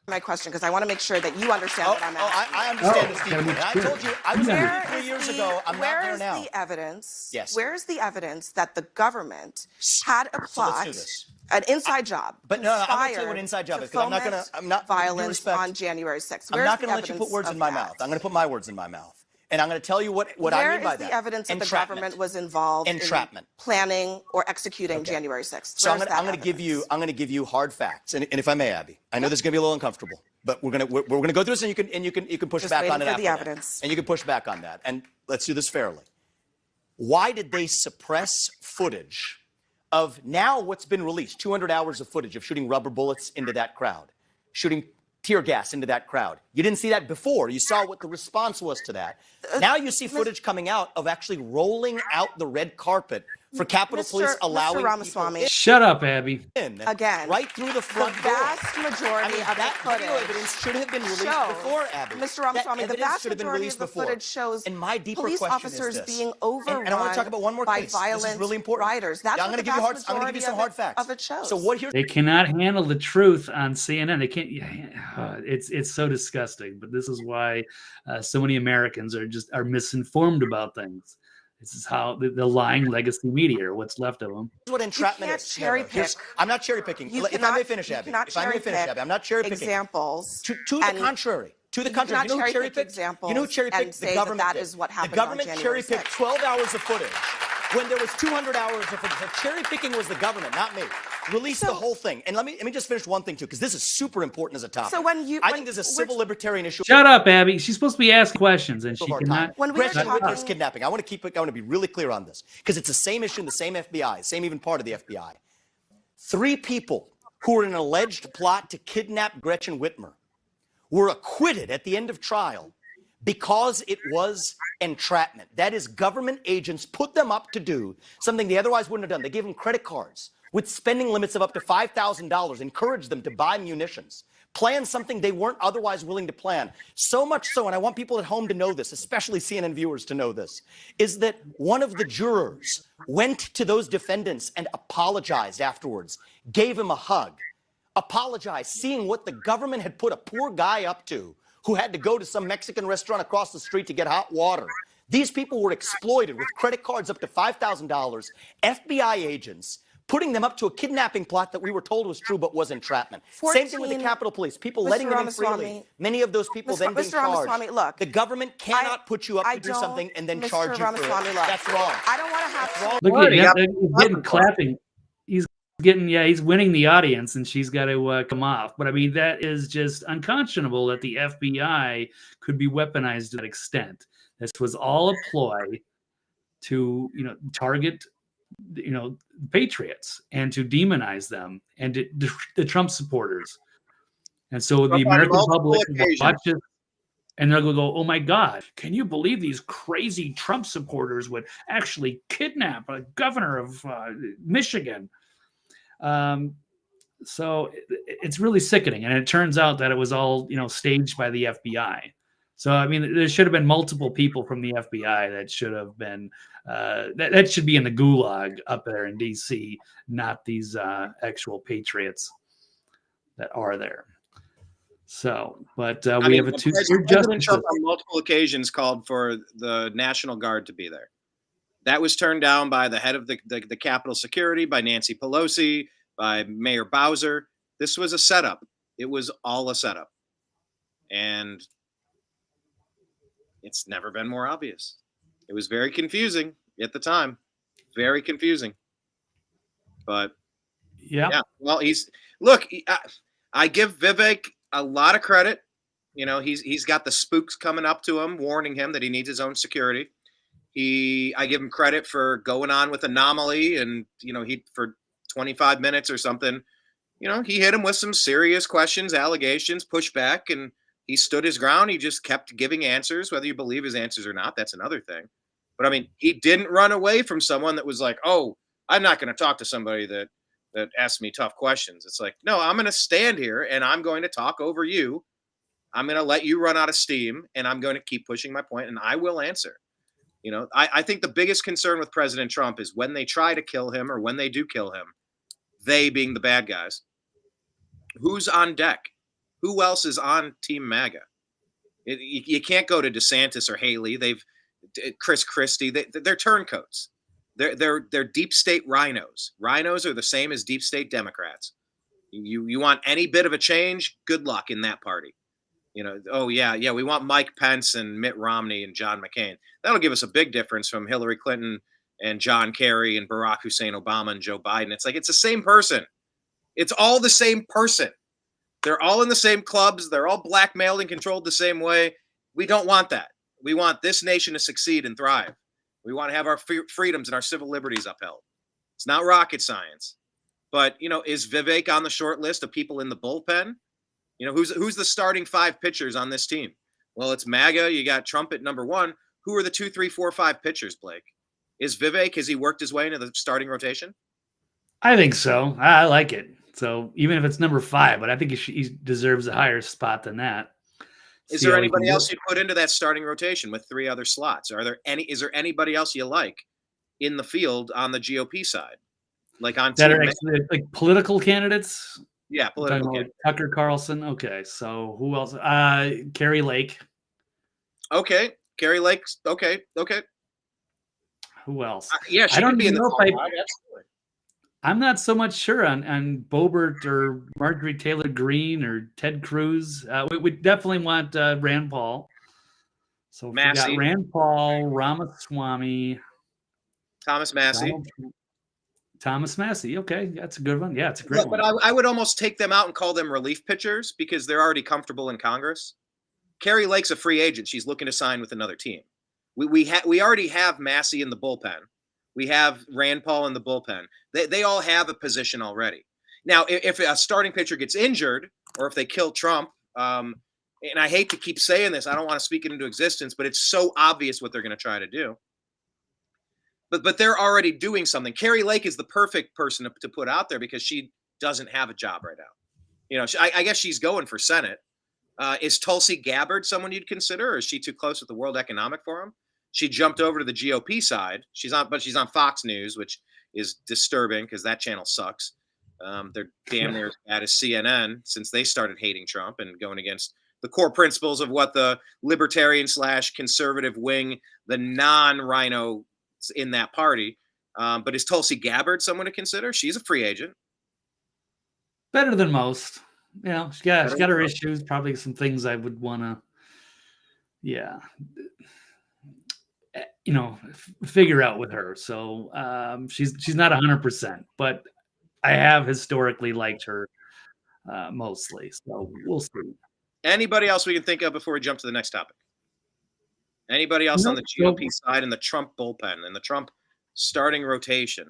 My question, because I want to make sure that you understand what I'm asking. I understand this deeply. I told you I was there 3 years ago. I'm not there now. Where is the evidence? Yes. Where is the evidence that the government had a plot, an inside job? But no, I'm going to tell you what an inside job is, because I'm not violence on January 6th. I'm not going to let you put words in my mouth. I'm going to put my words in my mouth. And I'm going to tell you what I mean by that. Where is the evidence that the government was involved in planning or executing January 6th? So I'm going to give you hard facts. And if I may, Abby, I know this is going to be a little uncomfortable, but we're going to go through this, and you can push back on it after that. And you can push back on that. And let's do this fairly. Why did they suppress footage of now what's been released, 200 hours of footage of shooting rubber bullets into that crowd, shooting tear gas into that crowd? You didn't see that before. You saw what the response was to that. Now you see footage coming out of actually rolling out the red carpet for Capitol Police allowing Ramaswamy. people Shut up, Abby. Again, right through the front door. The vast majority of the footage evidence should have been released before, Abby. Mr. Ramaswamy, the vast majority of the footage shows police officers being overrun and I want to talk about one more by case. violent this is really important. riders. That's I'm going to give you some hard facts. Of it shows. So what here? They cannot handle the truth on CNN. They can't. It's so disgusting. But this is why so many Americans are misinformed about things. This is how the lying legacy media, or what's left of them. This is what entrapment is. Cherry pick. I'm not cherry picking. If I may finish, Abby. If I may finish, Abby. I'm not cherry picking. Examples. To the contrary. To the contrary. You know who cherry picked examples? You know who cherry picked? The government. That is what happened. The government cherry picked 12 hours of footage when there was 200 hours of footage. The cherry picking was the government, not me. Release the whole thing. And let me just finish one thing too, because this is super important as a topic. So I think there's a civil libertarian issue. Shut up, Abby. She's supposed to be asking questions, and she cannot. When we're talking kidnapping, I want to be really clear on this, because it's the same issue in the same FBI, same even part of the FBI. 3 people who were in an alleged plot to kidnap Gretchen Whitmer were acquitted at the end of trial because it was entrapment. That is, government agents put them up to do something they otherwise wouldn't have done. They gave them credit cards with spending limits of up to $5,000, encouraged them to buy munitions, plan something they weren't otherwise willing to plan. So much so, and I want people at home to know this, especially CNN viewers to know this, is that one of the jurors went to those defendants and apologized afterwards, gave him a hug, apologized, seeing what the government had put a poor guy up to who had to go to some Mexican restaurant across the street to get hot water. These people were exploited with credit cards up to $5,000, FBI agents putting them up to a kidnapping plot that we were told was true but was entrapment. Same thing with the Capitol Police, people letting them in freely. Many of those people then being charged. Look, the government cannot put you up to do something and then charge you for it. That's wrong. I don't want to have Look at he's getting clapping. He's winning the audience, and she's got to come off. But I mean, that is just unconscionable that the FBI could be weaponized to that extent. This was all a ploy to, target, patriots and to demonize them and the Trump supporters. And so the American public watches, and they're going to go, "Oh my God, can you believe these crazy Trump supporters would actually kidnap a governor of Michigan?" So it's really sickening. And it turns out that it was all, staged by the FBI. So, I mean, there should have been multiple people from the FBI that should have been, that should be in the gulag up there in DC, not these actual patriots that are there. So, but we have a two-tier justice. President Trump on multiple occasions called for the National Guard to be there. That was turned down by the head of the Capitol Security, by Nancy Pelosi, by Mayor Bowser. This was a setup. It was all a setup. And it's never been more obvious. It was very confusing at the time. Very confusing. But yeah, well, I give Vivek a lot of credit. You know, he's got the spooks coming up to him, warning him that he needs his own security. I give him credit for going on with Anomaly, and he for 25 minutes or something, he hit him with some serious questions, allegations, pushback, and he stood his ground. He just kept giving answers, whether you believe his answers or not. That's another thing. But I mean, he didn't run away from someone that was like, "Oh, I'm not going to talk to somebody that asks me tough questions." It's like, no, I'm going to stand here and I'm going to talk over you. I'm going to let you run out of steam, and I'm going to keep pushing my point, and I will answer. I think the biggest concern with President Trump is when they try to kill him, or when they do kill him, they being the bad guys, who's on deck? Who else is on Team MAGA? You can't go to DeSantis or Haley. Chris Christie. They're turncoats. They're deep state rhinos. Rhinos are the same as deep state Democrats. You want any bit of a change? Good luck in that party. Oh yeah, we want Mike Pence and Mitt Romney and John McCain. That'll give us a big difference from Hillary Clinton and John Kerry and Barack Hussein Obama and Joe Biden. It's like, it's the same person. It's all the same person. They're all in the same clubs. They're all blackmailed and controlled the same way. We don't want that. We want this nation to succeed and thrive. We want to have our freedoms and our civil liberties upheld. It's not rocket science. But, is Vivek on the short list of people in the bullpen? Who's the starting 5 pitchers on this team? Well, it's MAGA. You got Trump at number 1. Who are the 2, 3, 4, 5 pitchers, Blake? Is Vivek, has he worked his way into the starting rotation? I think so. I like it. So even if it's number 5, but I think he deserves a higher spot than that. Is there anybody else you put into that starting rotation with 3 other slots? Is there anybody else you like in the field on the GOP side? Like on that are actually like political candidates? Yeah, political candidates. Tucker Carlson. Okay, so who else? Carrie Lake. Okay, Carrie Lake. Okay. Who else? Yeah, she could be in the top 5. I'm not so much sure on Boebert or Marjorie Taylor Greene or Ted Cruz. We definitely want Rand Paul. So we got Rand Paul, Ramaswamy, Thomas Massey. Thomas Massey. Okay, that's a good one. Yeah, it's a great one. But I would almost take them out and call them relief pitchers because they're already comfortable in Congress. Carrie Lake's a free agent. She's looking to sign with another team. We already have Massey in the bullpen. We have Rand Paul in the bullpen. They all have a position already. Now, if a starting pitcher gets injured or if they kill Trump, and I hate to keep saying this, I don't want to speak it into existence, but it's so obvious what they're going to try to do. But they're already doing something. Carrie Lake is the perfect person to put out there because she doesn't have a job right now. I guess she's going for Senate. Is Tulsi Gabbard someone you'd consider, or is she too close with the World Economic Forum? She jumped over to the GOP side. She's on Fox News, which is disturbing because that channel sucks. They're damn near as bad as CNN since they started hating Trump and going against the core principles of what the libertarian/conservative wing, the non-rhino in that party. But is Tulsi Gabbard someone to consider? She's a free agent. Better than most. She's got her issues. Probably some things I would want to, figure out with her. So she's not 100%, but I have historically liked her mostly. So we'll see. Anybody else we can think of before we jump to the next topic? Anybody else on the GOP side in the Trump bullpen and the Trump starting rotation?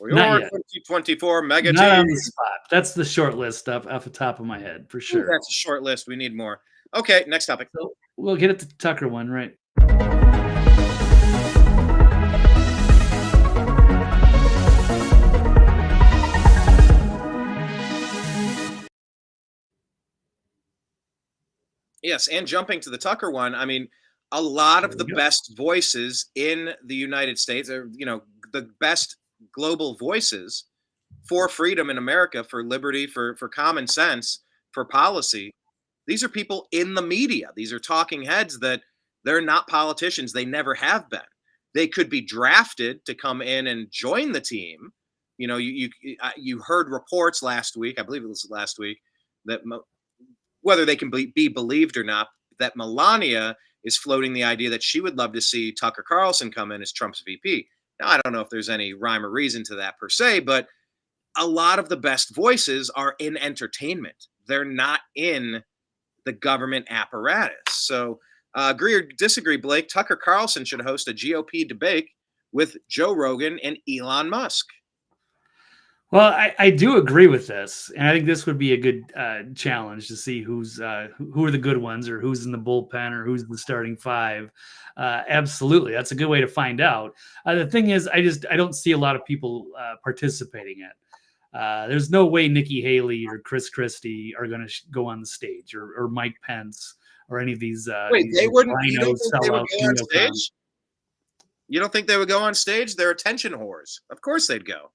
Or your 2024 mega not team? On the spot. That's the short list off the top of my head for sure. That's a short list. We need more. Okay, next topic. So we'll get it to Tucker one, right? Yes, and jumping to the Tucker one, I mean, a lot of the best voices in the United States, or the best global voices for freedom in America, for liberty, for common sense, for policy. These are people in the media. These are talking heads that they're not politicians. They never have been. They could be drafted to come in and join the team. You heard reports last week, I believe it was last week, that whether they can be believed or not, that Melania is floating the idea that she would love to see Tucker Carlson come in as Trump's VP. Now, I don't know if there's any rhyme or reason to that per se, but a lot of the best voices are in entertainment. They're not in the government apparatus. So agree or disagree, Blake, Tucker Carlson should host a GOP debate with Joe Rogan and Elon Musk. Well, I do agree with this, and I think this would be a good challenge to see who are the good ones, or who's in the bullpen, or who's the starting five. Absolutely, that's a good way to find out. The thing is, I don't see a lot of people participating in it. There's no way Nikki Haley or Chris Christie are going to go on the stage, or Mike Pence, or any of these. Wait, these they wouldn't. You don't rhino think they would sellout go on neocons. stage? You don't think they would go on stage? They're attention whores. Of course they'd go.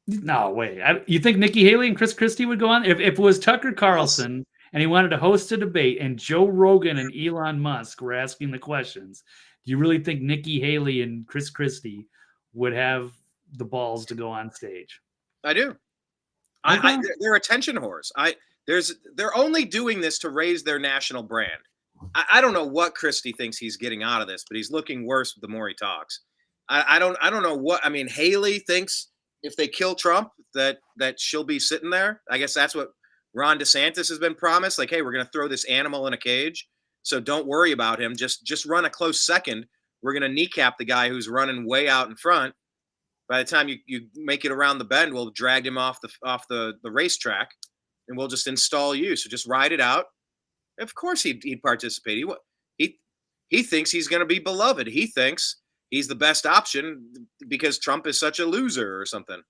No way. You think Nikki Haley and Chris Christie would go on? If it was Tucker Carlson and he wanted to host a debate and Joe Rogan and Elon Musk were asking the questions, do you really think Nikki Haley and Chris Christie would have the balls to go on stage? I do. Okay. They're attention whores. They're only doing this to raise their national brand. I don't know what Christie thinks he's getting out of this, but he's looking worse the more he talks. I don't know what. I mean, Haley thinks if they kill Trump, that she'll be sitting there. I guess that's what Ron DeSantis has been promised. Like, hey, we're going to throw this animal in a cage, so don't worry about him. Just run a close second. We're going to kneecap the guy who's running way out in front. By the time you make it around the bend, we'll drag him off the racetrack, and we'll just install you. So just ride it out. Of course he'd participate. He thinks he's going to be beloved. He thinks he's the best option because Trump is such a loser or something.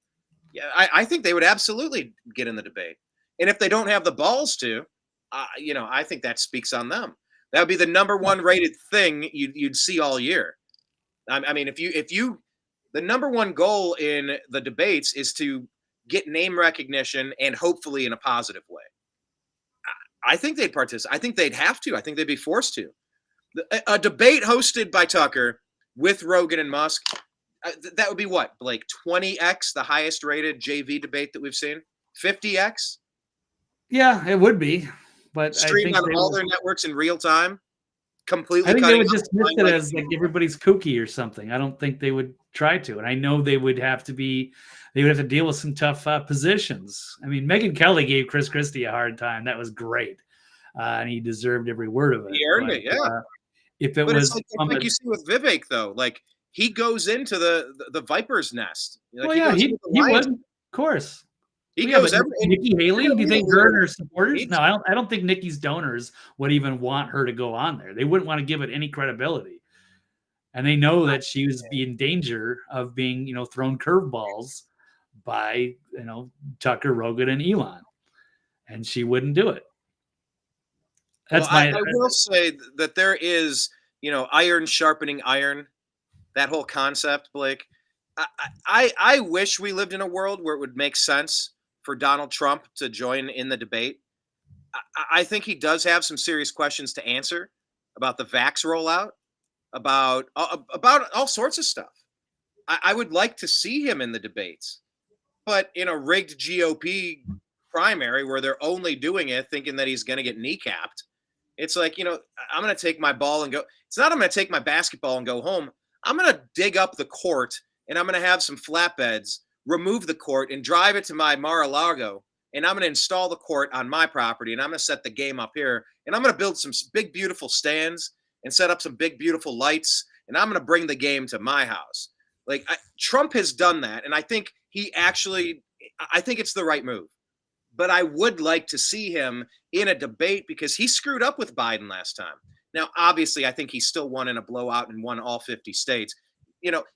Yeah, I think they would absolutely get in the debate. And if they don't have the balls to, I think that speaks on them. That would be the number one rated thing you'd see all year. I mean, if you the number one goal in the debates is to get name recognition, and hopefully in a positive way. I think they'd participate. I think they'd have to. I think they'd be forced to. A debate hosted by Tucker with Rogan and Musk, that would be what, Blake? 20x the highest rated JV debate that we've seen? 50x? Yeah, it would be. But streamed on all their networks in real time. Completely. I think they would just miss it as like everybody's kooky or something. I don't think they would try to. And I know they would have to deal with some tough positions. I mean, Megyn Kelly gave Chris Christie a hard time. That was great. And he deserved every word of it. He earned it, yeah. If it was like you see with Vivek, though, like he goes into the viper's nest. Like, he would, of course. He goes Nikki Haley, do you think her and her supporters? No, I don't think Nikki's donors would even want her to go on there. They wouldn't want to give it any credibility. And they know that she was in danger of being, thrown curveballs by, Tucker, Rogan, and Elon. And she wouldn't do it. I will say that there is, iron sharpening iron, that whole concept, Blake. I wish we lived in a world where it would make sense for Donald Trump to join in the debate. I think he does have some serious questions to answer about the vax rollout, about all sorts of stuff. I would like to see him in the debates, but in a rigged GOP primary where they're only doing it thinking that he's going to get kneecapped, it's like, I'm going to take my ball and go. It's not I'm going to take my basketball and go home. I'm going to dig up the court and I'm going to have some flatbeds, remove the court and drive it to my Mar-a-Lago, and I'm going to install the court on my property, and I'm going to set the game up here, and I'm going to build some big, beautiful stands and set up some big, beautiful lights, and I'm going to bring the game to my house. Like, Trump has done that, and I think I think it's the right move. But I would like to see him in a debate because he screwed up with Biden last time. Now, obviously, I think he still won in a blowout and won all 50 states.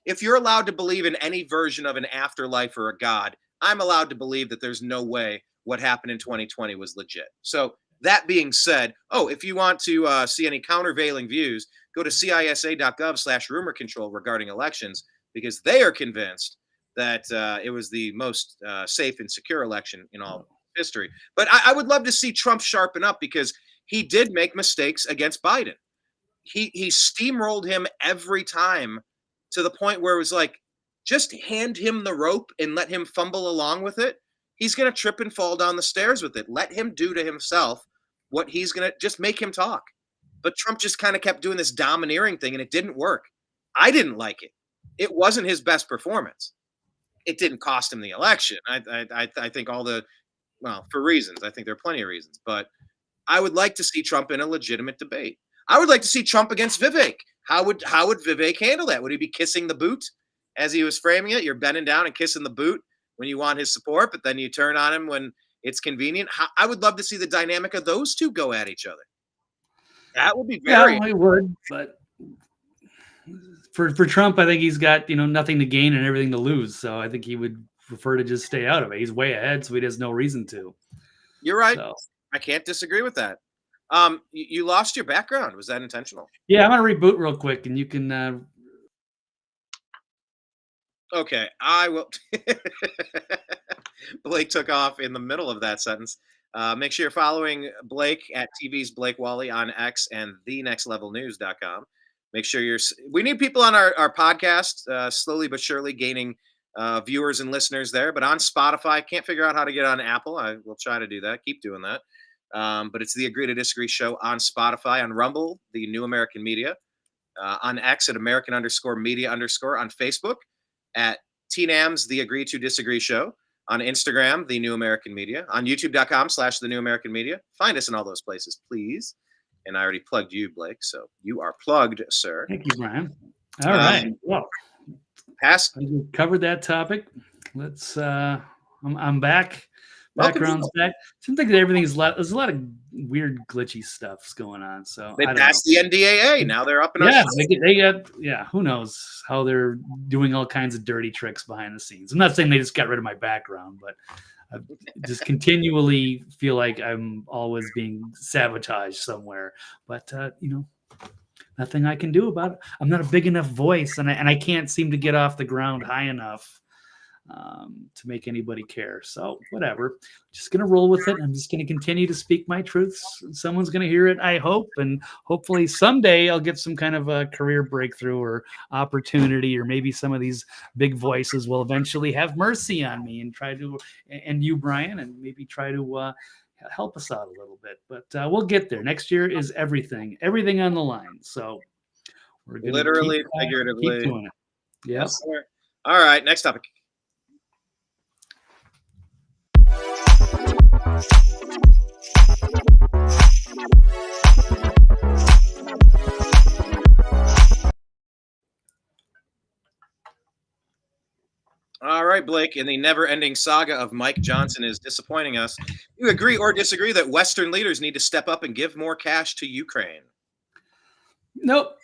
If you're allowed to believe in any version of an afterlife or a God, I'm allowed to believe that there's no way what happened in 2020 was legit. So that being said, if you want to see any countervailing views, go to CISA.gov/rumor control regarding elections, because they are convinced that it was the most safe and secure election in all history. But I would love to see Trump sharpen up because he did make mistakes against Biden. He steamrolled him every time, to the point where it was like, just hand him the rope and let him fumble along with it. He's going to trip and fall down the stairs with it. Let him do to himself what he's going to just make him talk. But Trump just kind of kept doing this domineering thing, and it didn't work. I didn't like it. It wasn't his best performance. It didn't cost him the election. I think for reasons. I think there are plenty of reasons. But I would like to see Trump in a legitimate debate. I would like to see Trump against Vivek. How would Vivek handle that? Would he be kissing the boot as he was framing it? You're bending down and kissing the boot when you want his support, but then you turn on him when it's convenient. I would love to see the dynamic of those two go at each other. That would be very. Yeah, I would, but for Trump, I think he's got nothing to gain and everything to lose. So I think he would prefer to just stay out of it. He's way ahead, so he has no reason to. You're right. So. I can't disagree with that. You lost your background. Was that intentional? Yeah, I'm gonna reboot real quick, and you can. Okay, I will. Blake took off in the middle of that sentence. Make sure you're following Blake at TV's Blake Walley on X and thenextlevelnews.com. Make sure we need people on our podcast, slowly but surely gaining viewers and listeners there. But on Spotify, can't figure out how to get on Apple. I will try to do that. Keep doing that. But it's the Agree to Disagree show on Spotify, on Rumble, the New American Media, on X at American_Media_, on Facebook at TNAM's The Agree to Disagree show, on Instagram, The New American Media, on YouTube.com/The New American Media. Find us in all those places, please. And I already plugged you, Blake, so you are plugged, sir. Thank you, Brian. All right. Well, we covered that topic. Let's. I'm back. Background's back. Seems like everything's there's a lot of weird, glitchy stuff's going on. So they passed the NDAA. Now they're up in our they got. Who knows how they're doing all kinds of dirty tricks behind the scenes. I'm not saying they just got rid of my background, but I just continually feel like I'm always being sabotaged somewhere. But nothing I can do about it. I'm not a big enough voice, and I can't seem to get off the ground high enough to make anybody care. So whatever, just gonna roll with it. I'm just gonna continue to speak my truths. Someone's gonna hear it, I hope, and hopefully someday I'll get some kind of a career breakthrough or opportunity, or maybe some of these big voices will eventually have mercy on me and try to, and you, Brian, and maybe try to help us out a little bit. But we'll get there. Next year is everything on the line. So we're gonna literally, figuratively, keep doing it. Yeah. Yes, sir. All right, next topic. All right, Blake, in the never-ending saga of Mike Johnson is disappointing us, you agree or disagree that Western leaders need to step up and give more cash to Ukraine? Nope.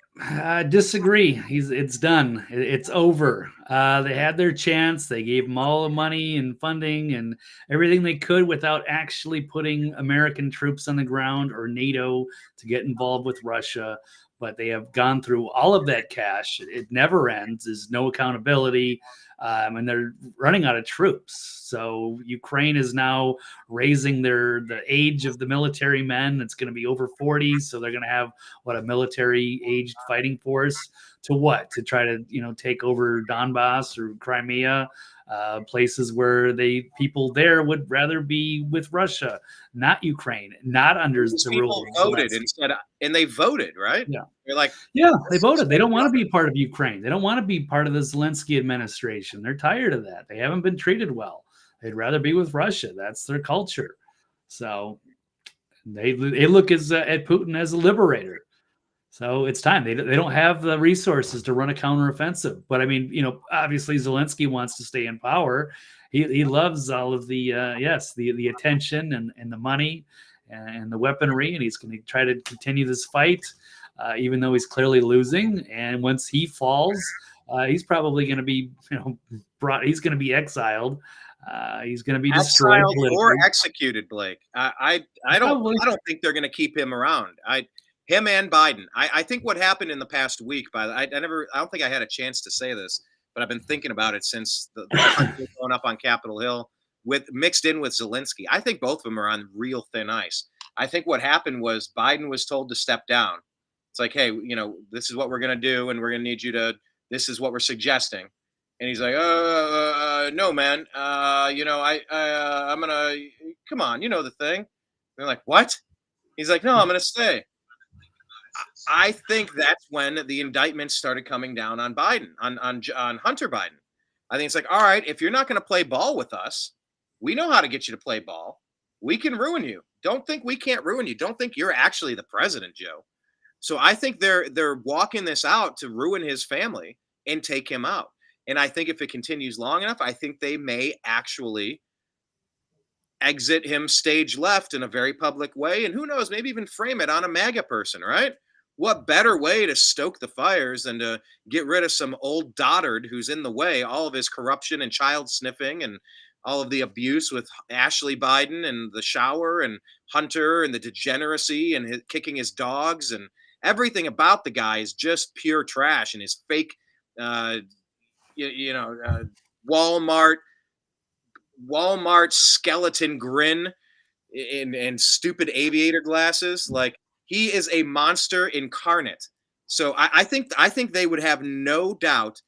Disagree. It's done. It's over. They had their chance. They gave them all the money and funding and everything they could without actually putting American troops on the ground or NATO to get involved with Russia. But they have gone through all of that cash. It never ends. There's no accountability. And they're running out of troops. So Ukraine is now raising the age of the military men. It's going to be over 40. So they're going to have a military aged fighting force to try to, take over Donbass or Crimea, places where people there would rather be with Russia, not Ukraine, not under the rule. Voted instead, and they voted, right? Yeah. They're like, yeah, they voted. They don't want to be part of Ukraine. They don't want to be part of the Zelensky administration. They're tired of that. They haven't been treated well. They'd rather be with Russia. That's their culture. So they look at Putin as a liberator. So it's time. They don't have the resources to run a counteroffensive. But I mean, obviously Zelensky wants to stay in power. He loves all of the the attention and the money and the weaponry, and he's going to try to continue this fight, even though he's clearly losing. And once he falls, he's probably going to be he's going to be exiled. He's going to be destroyed or executed. Blake, I don't think they're going to keep him around. Him and Biden. I think what happened in the past week, I don't think I had a chance to say this, but I've been thinking about it since the going up on Capitol Hill mixed in with Zelensky. I think both of them are on real thin ice. I think what happened was Biden was told to step down. It's like, hey, this is what we're going to do, and we're going to need you to, this is what we're suggesting. And he's like, no, man. I'm going to, come on, the thing. And they're like, what? He's like, no, I'm going to stay. I think that's when the indictments started coming down on Biden, on Hunter Biden. I think it's like, all right, if you're not going to play ball with us, we know how to get you to play ball. We can ruin you. Don't think we can't ruin you. Don't think you're actually the president, Joe. So I think they're walking this out to ruin his family and take him out. And I think if it continues long enough, I think they may actually exit him stage left in a very public way. And who knows, maybe even frame it on a MAGA person, right? What better way to stoke the fires than to get rid of some old dotard who's in the way, all of his corruption and child sniffing and all of the abuse with Ashley Biden and the shower and Hunter and the degeneracy and kicking his dogs and everything about the guy is just pure trash. And his fake, Walmart skeleton grin and stupid aviator glasses. Like, he is a monster incarnate. So I think they would have no doubt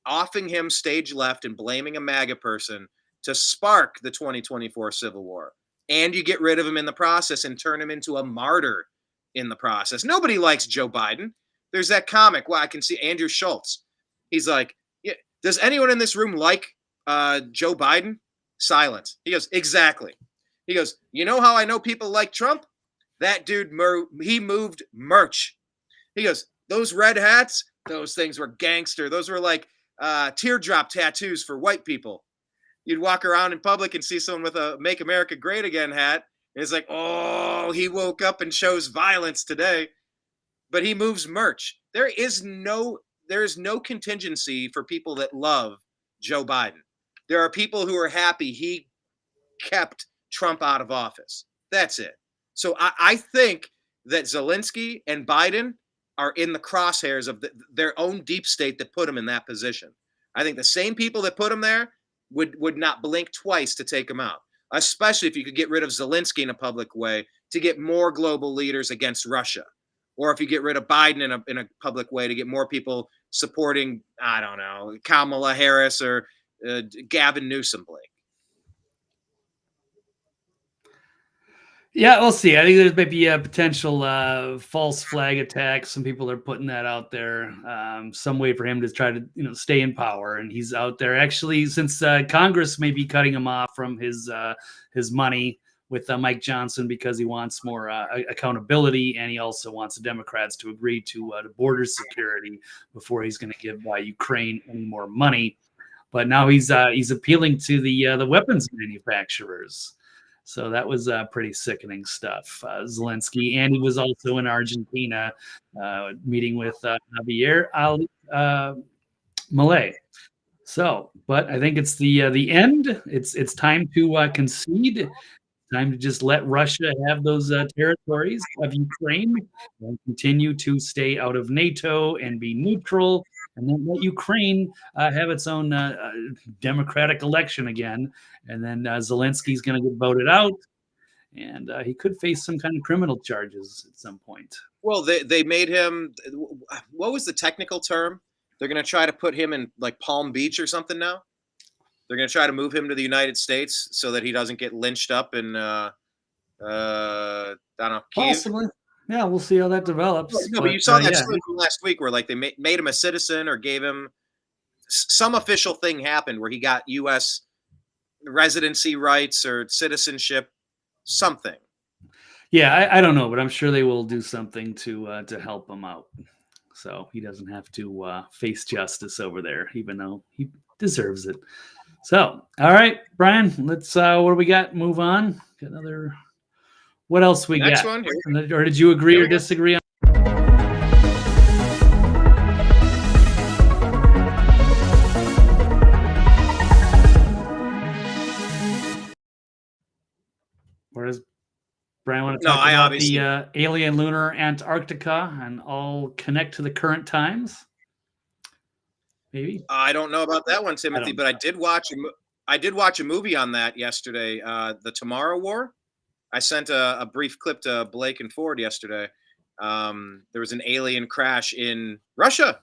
offing him stage left and blaming a MAGA person to spark the 2024 Civil War. And you get rid of him in the process and turn him into a martyr in the process. Nobody likes Joe Biden. There's that comic. Well, I can see Andrew Schultz. He's like, yeah, does anyone in this room like Joe Biden? Silence. He goes, exactly. He goes, you know how I know people like Trump? That dude, he moved merch. He goes, those red hats, those things were gangster. Those were like teardrop tattoos for white people. You'd walk around in public and see someone with a Make America Great Again hat. And it's like, oh, he woke up and chose violence today. But he moves merch. There is no contingency for people that love Joe Biden. There are people who are happy he kept Trump out of office. That's it. So I think that Zelensky and Biden are in the crosshairs of their own deep state that put him in that position. I think the same people that put him there would not blink twice to take him out, especially if you could get rid of Zelensky in a public way to get more global leaders against Russia, or if you get rid of Biden in a public way to get more people supporting, I don't know, Kamala Harris or Gavin Newsom, Blake. Yeah, we'll see. I think there's maybe a potential false flag attack. Some people are putting that out there. Some way for him to try to, stay in power, and he's out there actually since Congress may be cutting him off from his money with Mike Johnson because he wants more accountability, and he also wants the Democrats to agree to the border security before he's going to give Ukraine any more money. But now he's appealing to the weapons manufacturers. So that was pretty sickening stuff. Zelensky, and he was also in Argentina meeting with Javier Milei. So, but I think it's the end. It's time to concede. Time to just let Russia have those territories of Ukraine and continue to stay out of NATO and be neutral, and then let Ukraine have its own democratic election again. And then Zelensky's going to get voted out, and he could face some kind of criminal charges at some point. Well, they made him. What was the technical term? They're going to try to put him in like Palm Beach or something now. They're going to try to move him to the United States so that he doesn't get lynched up in, I don't know, Kyiv. Possibly. Yeah, we'll see how that develops. No, but you saw that story from last week where like they made him a citizen or gave him some official thing happened where he got U.S. residency rights or citizenship, something. Yeah, I don't know, but I'm sure they will do something to help him out, so he doesn't have to face justice over there, even though he deserves it. So, all right, Brian, let's what do we got? Move on. Got another. What else we Next got? One, or did you agree or disagree on? Or does Brian want to talk about the alien lunar Antarctica and all connect to the current times? Maybe. I don't know about that one, Timothy, but I did watch a movie on that yesterday. The Tomorrow War. I sent a brief clip to Blake and Ford yesterday. There was an alien crash in Russia,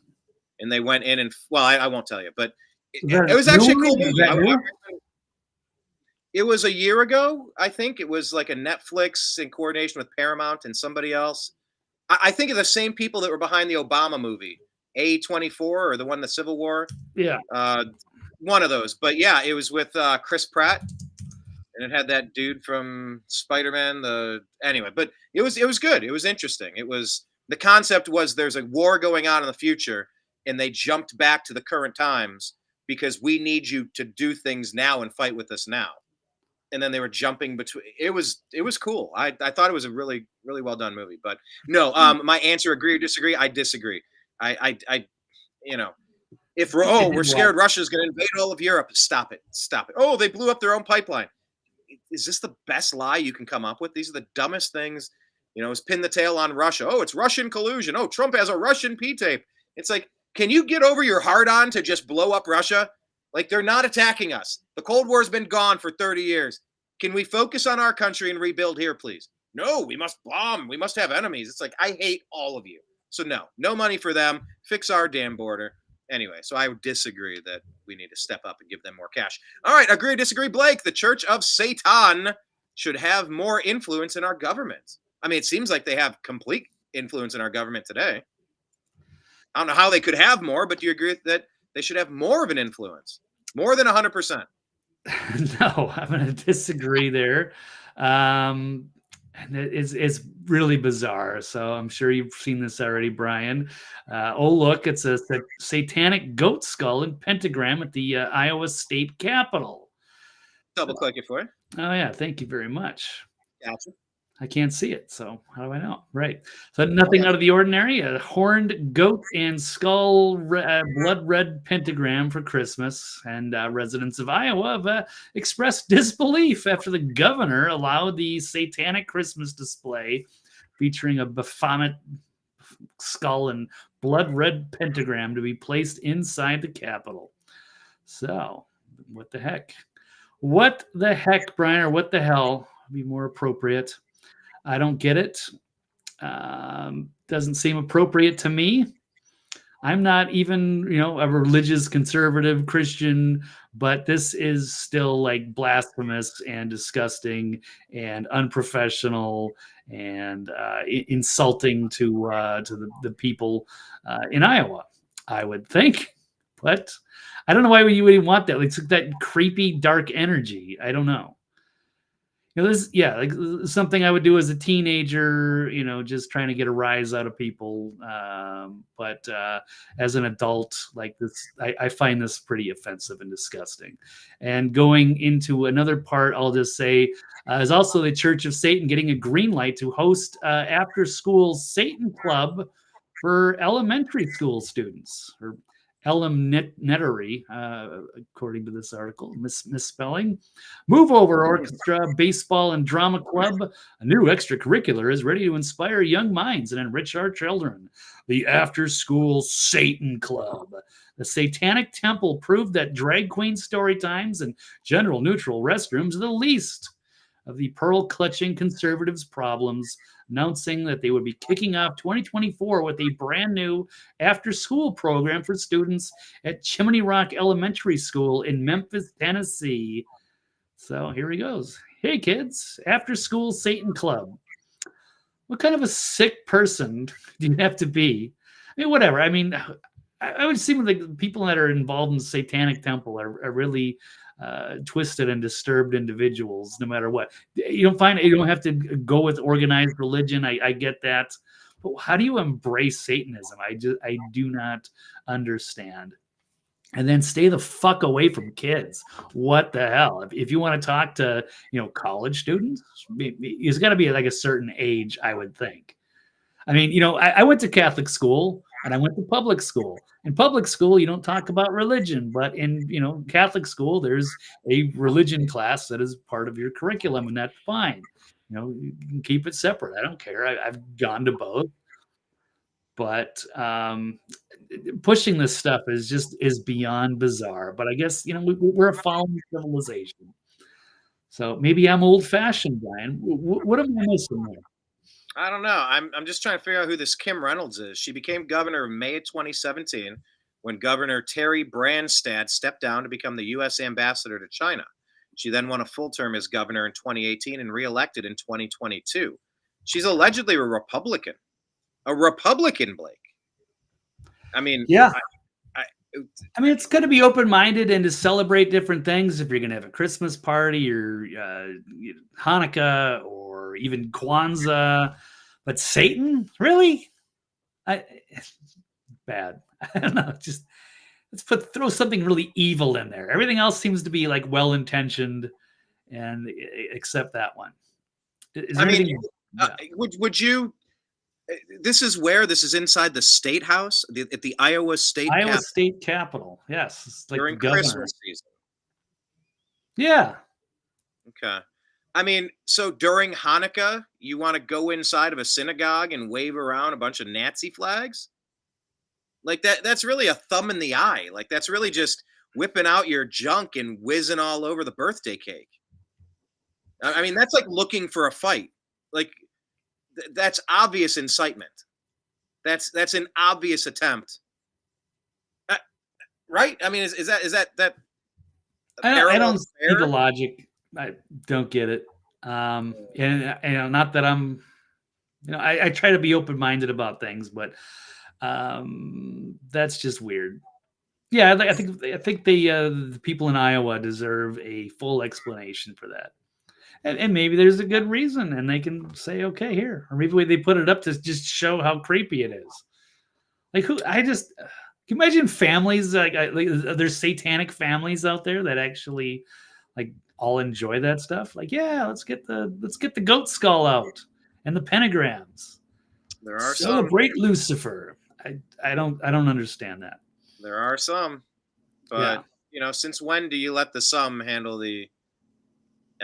and they went in and I won't tell you, but it was actually a cool movie. It was a year ago, I think. It was like a Netflix in coordination with Paramount and somebody else. I think of the same people that were behind the Obama movie, A24, or the one, the Civil War. Yeah. One of those. But yeah, it was with Chris Pratt, and it had that dude from Spider-Man. Anyway, but it was good. It was interesting. The concept was there's a war going on in the future, and they jumped back to the current times because we need you to do things now and fight with us now. And then they were jumping between. It was cool. I thought it was a really, really well done movie. But no, my answer, agree or disagree? I disagree. I if we're scared Russia's going to invade all of Europe, stop it. Oh, they blew up their own pipeline. Is this the best lie you can come up with? These are the dumbest things. Is pin the tail on Russia. Oh, it's Russian collusion. Oh, Trump has a Russian P-tape. It's like, can you get over your hard-on to just blow up Russia? Like, they're not attacking us. The Cold War's been gone for 30 years. Can we focus on our country and rebuild here, please? No, we must bomb. We must have enemies. It's like, I hate all of you. So no money for them. Fix our damn border. Anyway, so I would disagree that we need to step up and give them more cash. All right, agree or disagree, Blake? The Church of Satan should have more influence in our government. I mean, it seems like they have complete influence in our government today. I don't know how they could have more, but do you agree that they should have more of an influence? More than 100%? No, I'm going to disagree there. And it's really bizarre. So I'm sure you've seen this already, Brian. Look, it's a satanic goat skull and pentagram at the Iowa State Capitol. Double click it for you. Oh, yeah. Thank you very much. Gotcha. I can't see it, so how do I know? Right. So nothing out of the ordinary. A horned goat and skull blood red pentagram for Christmas. And residents of Iowa have expressed disbelief after the governor allowed the satanic Christmas display featuring a Baphomet skull and blood red pentagram to be placed inside the Capitol. So what the heck? What the heck, Brian, or what the hell would be more appropriate? I don't get it. Doesn't seem appropriate to me. I'm not even, a religious conservative Christian, but this is still like blasphemous and disgusting and unprofessional and insulting to the people in Iowa, I would think. But I don't know why you would even want that. Like, it's like that creepy, dark energy. I don't know. Like something I would do as a teenager, just trying to get a rise out of people. But as an adult, like this, I find this pretty offensive and disgusting. And going into another part, I'll just say, is also the Church of Satan getting a green light to host after-school Satan Club for elementary school students, or elementary, according to this article. Misspelling. Move Over Orchestra, Baseball, and Drama Club. A new extracurricular is ready to inspire young minds and enrich our children. The After School Satan Club. The Satanic Temple proved that drag queen story times and general neutral restrooms are the least of the pearl-clutching conservatives' problems, announcing that they would be kicking off 2024 with a brand new after-school program for students at Chimney Rock Elementary School in Memphis, Tennessee. So here he goes. Hey, kids, after-school Satan Club. What kind of a sick person do you have to be? I mean, whatever. I mean, I would seem like people that are involved in the Satanic Temple are really twisted and disturbed individuals, no matter what. You don't have to go with organized religion. I get that, but how do you embrace Satanism? I do not understand. And then stay the fuck away from kids. What the hell? If you want to talk to college students, it's got to be like a certain age, I would think. I mean, I went to Catholic school and I went to public school. In public school, you don't talk about religion, but in Catholic school, there's a religion class that is part of your curriculum, and that's fine. You can keep it separate. I don't care. I've gone to both, but pushing this stuff is beyond bizarre. But I guess we're a fallen civilization, so maybe I'm old-fashioned, Brian. What am I missing there? I don't know. I'm just trying to figure out who this Kim Reynolds is. She became governor in May of 2017 when Governor Terry Branstad stepped down to become the U.S. ambassador to China. She then won a full term as governor in 2018 and reelected in 2022. She's allegedly a Republican. A Republican, Blake. I mean, yeah. I mean, it's going to be open-minded and to celebrate different things. If you're going to have a Christmas party or Hanukkah or even Kwanzaa, but Satan, really? Bad. I don't know. Just throw something really evil in there. Everything else seems to be like well-intentioned, and except that one. Would you? This is inside the state house at the Iowa State Capitol. Yes, it's like during Christmas season. Yeah. Okay. I mean, so during Hanukkah, you want to go inside of a synagogue and wave around a bunch of Nazi flags? Like that's really a thumb in the eye. Like that's really just whipping out your junk and whizzing all over the birthday cake. I mean, that's like looking for a fight. Like that's obvious incitement. That's an obvious attempt. Right? I mean, is that I don't see the logic. I don't get it. And not that I'm, I try to be open-minded about things, but that's just weird. Yeah, I think the people in Iowa deserve a full explanation for that. And maybe there's a good reason, and they can say, okay, here. Or maybe they put it up to just show how creepy it is. Like, can you imagine families, like there's satanic families out there that actually, like, all enjoy that stuff? Like, yeah, let's get the goat skull out and the pentagrams. There are celebrate Lucifer. I don't understand that. There are some, but since when do you let the some handle the?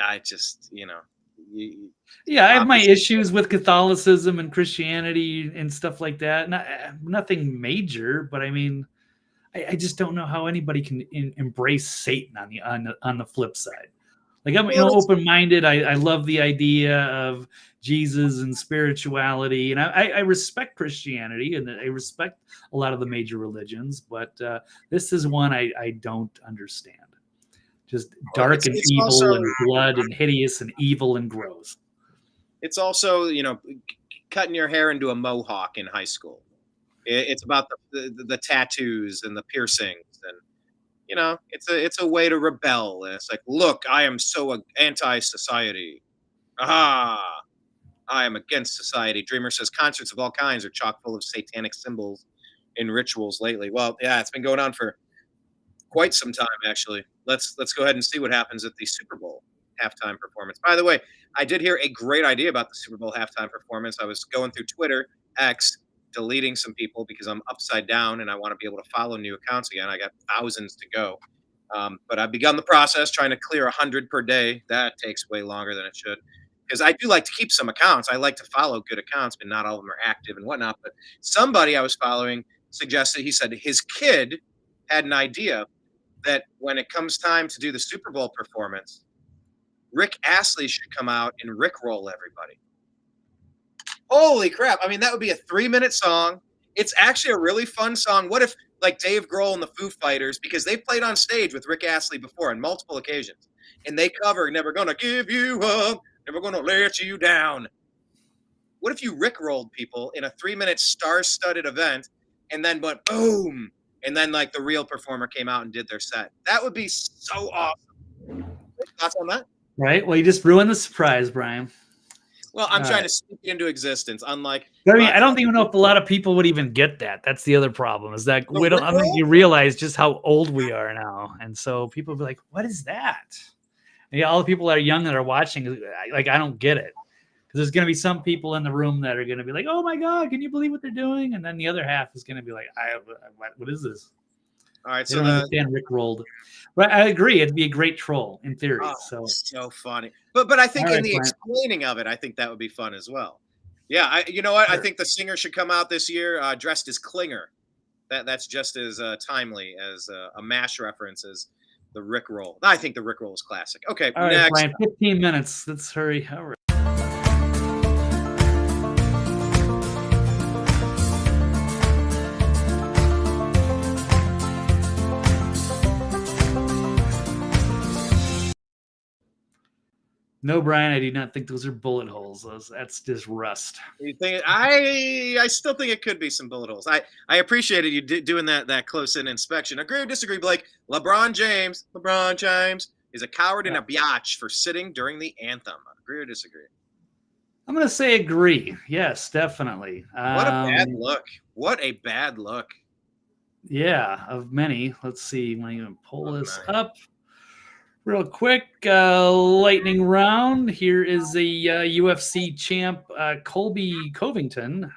I just, I have my issues with Catholicism and Christianity and stuff like that. Nothing major, but I mean, I just don't know how anybody can embrace Satan on the flip side. Like I'm open-minded. I love the idea of Jesus and spirituality, and I respect Christianity and I respect a lot of the major religions, but this is one I don't understand. Just dark and evil also, and blood and hideous and evil and gross. It's also, cutting your hair into a mohawk in high school. It's about the tattoos and the piercings, and it's a way to rebel. And it's like, look, I am so anti-society. Aha! I am against society. Dreamer says concerts of all kinds are chock full of satanic symbols and rituals lately. Well, yeah, it's been going on for quite some time, actually. Let's go ahead and see what happens at the Super Bowl halftime performance. By the way, I did hear a great idea about the Super Bowl halftime performance. I was going through Twitter, X, deleting some people because I'm upside down and I want to be able to follow new accounts again. I got thousands to go. But I've begun the process trying to clear 100 per day. That takes way longer than it should. Because I do like to keep some accounts. I like to follow good accounts, but not all of them are active and whatnot. But somebody I was following suggested, he said his kid had an idea that when it comes time to do the Super Bowl performance, Rick Astley should come out and Rickroll everybody. Holy crap. I mean, that would be a 3-minute song. It's actually a really fun song. What if, like, Dave Grohl and the Foo Fighters, because they've played on stage with Rick Astley before on multiple occasions, and they cover Never Gonna Give You Up, Never Gonna Let You Down. What if you Rickrolled people in a 3-minute star-studded event and then went boom, and then, like, the real performer came out and did their set? That would be so awesome. Thoughts on that? Right. Well, you just ruined the surprise, Brian. Well, I'm trying to speak it into existence. Unlike, I mean, I don't even know if a lot of people would even get that. That's the other problem. Is that I don't think you realize just how old we are now, and so people will be like, "What is that?" And all the people that are young that are watching, like, I don't get it, because there's going to be some people in the room that are going to be like, "Oh my God, can you believe what they're doing?" And then the other half is going to be like, "What is this?" All right, they don't understand Rick rolled. But I agree, it'd be a great troll in theory. So funny. But I think in the explaining of it, I think that would be fun as well. Yeah, you know what? Sure. I think the singer should come out this year dressed as Klinger. That's just as timely as a MASH reference as the Rick roll. I think the Rick roll is classic. Okay, all next. Right, Brian, 15 minutes. Let's hurry. All right. No, Brian, I do not think those are bullet holes. That's just rust. You think I still think it could be some bullet holes. I appreciated you doing that close in inspection. Agree or disagree, Blake? LeBron James is a coward and a biatch for sitting during the anthem. Agree or disagree? I'm going to say agree. Yes, definitely. What a bad look. What a bad look. Yeah, of many. Let's see. I'm going to pull this up real quick. Lightning round. Here is a UFC champ, Colby Covington.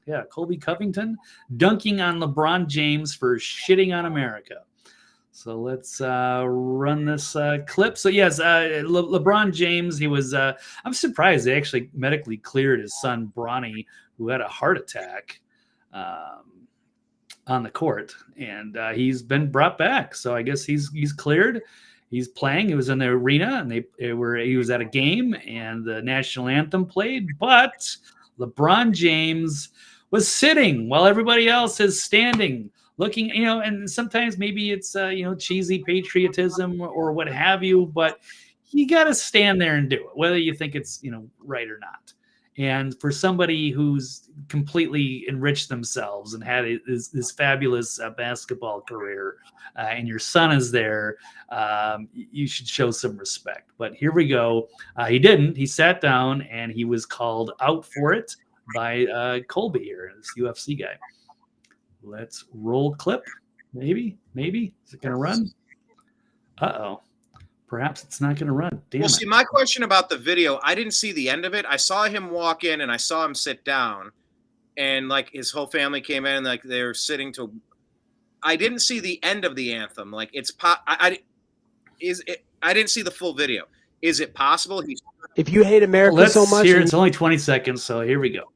Yeah, Colby Covington dunking on LeBron James for shitting on America. So let's run this clip. So yes, LeBron James, he was, I'm surprised they actually medically cleared his son, Bronny, who had a heart attack on the court. And he's been brought back. So I guess he's cleared. He's playing. He was in the arena, and he was at a game, and the national anthem played. But LeBron James was sitting while everybody else is standing, looking, and sometimes maybe it's, cheesy patriotism or what have you, but you got to stand there and do it, whether you think it's, right or not. And for somebody who's completely enriched themselves and had this fabulous basketball career, and your son is there, you should show some respect. But here we go. He didn't. He sat down, and he was called out for it by Colby here, this UFC guy. Let's roll clip. Maybe. Is it going to run? Uh-oh. Perhaps it's not going to run. Damn it. See, my question about the video, I didn't see the end of it. I saw him walk in, and I saw him sit down, and like his whole family came in, and like they're sitting to. I didn't see the end of the anthem. Like I didn't see the full video. Is it possible if you hate America so much? It's only 20 seconds, so here we go.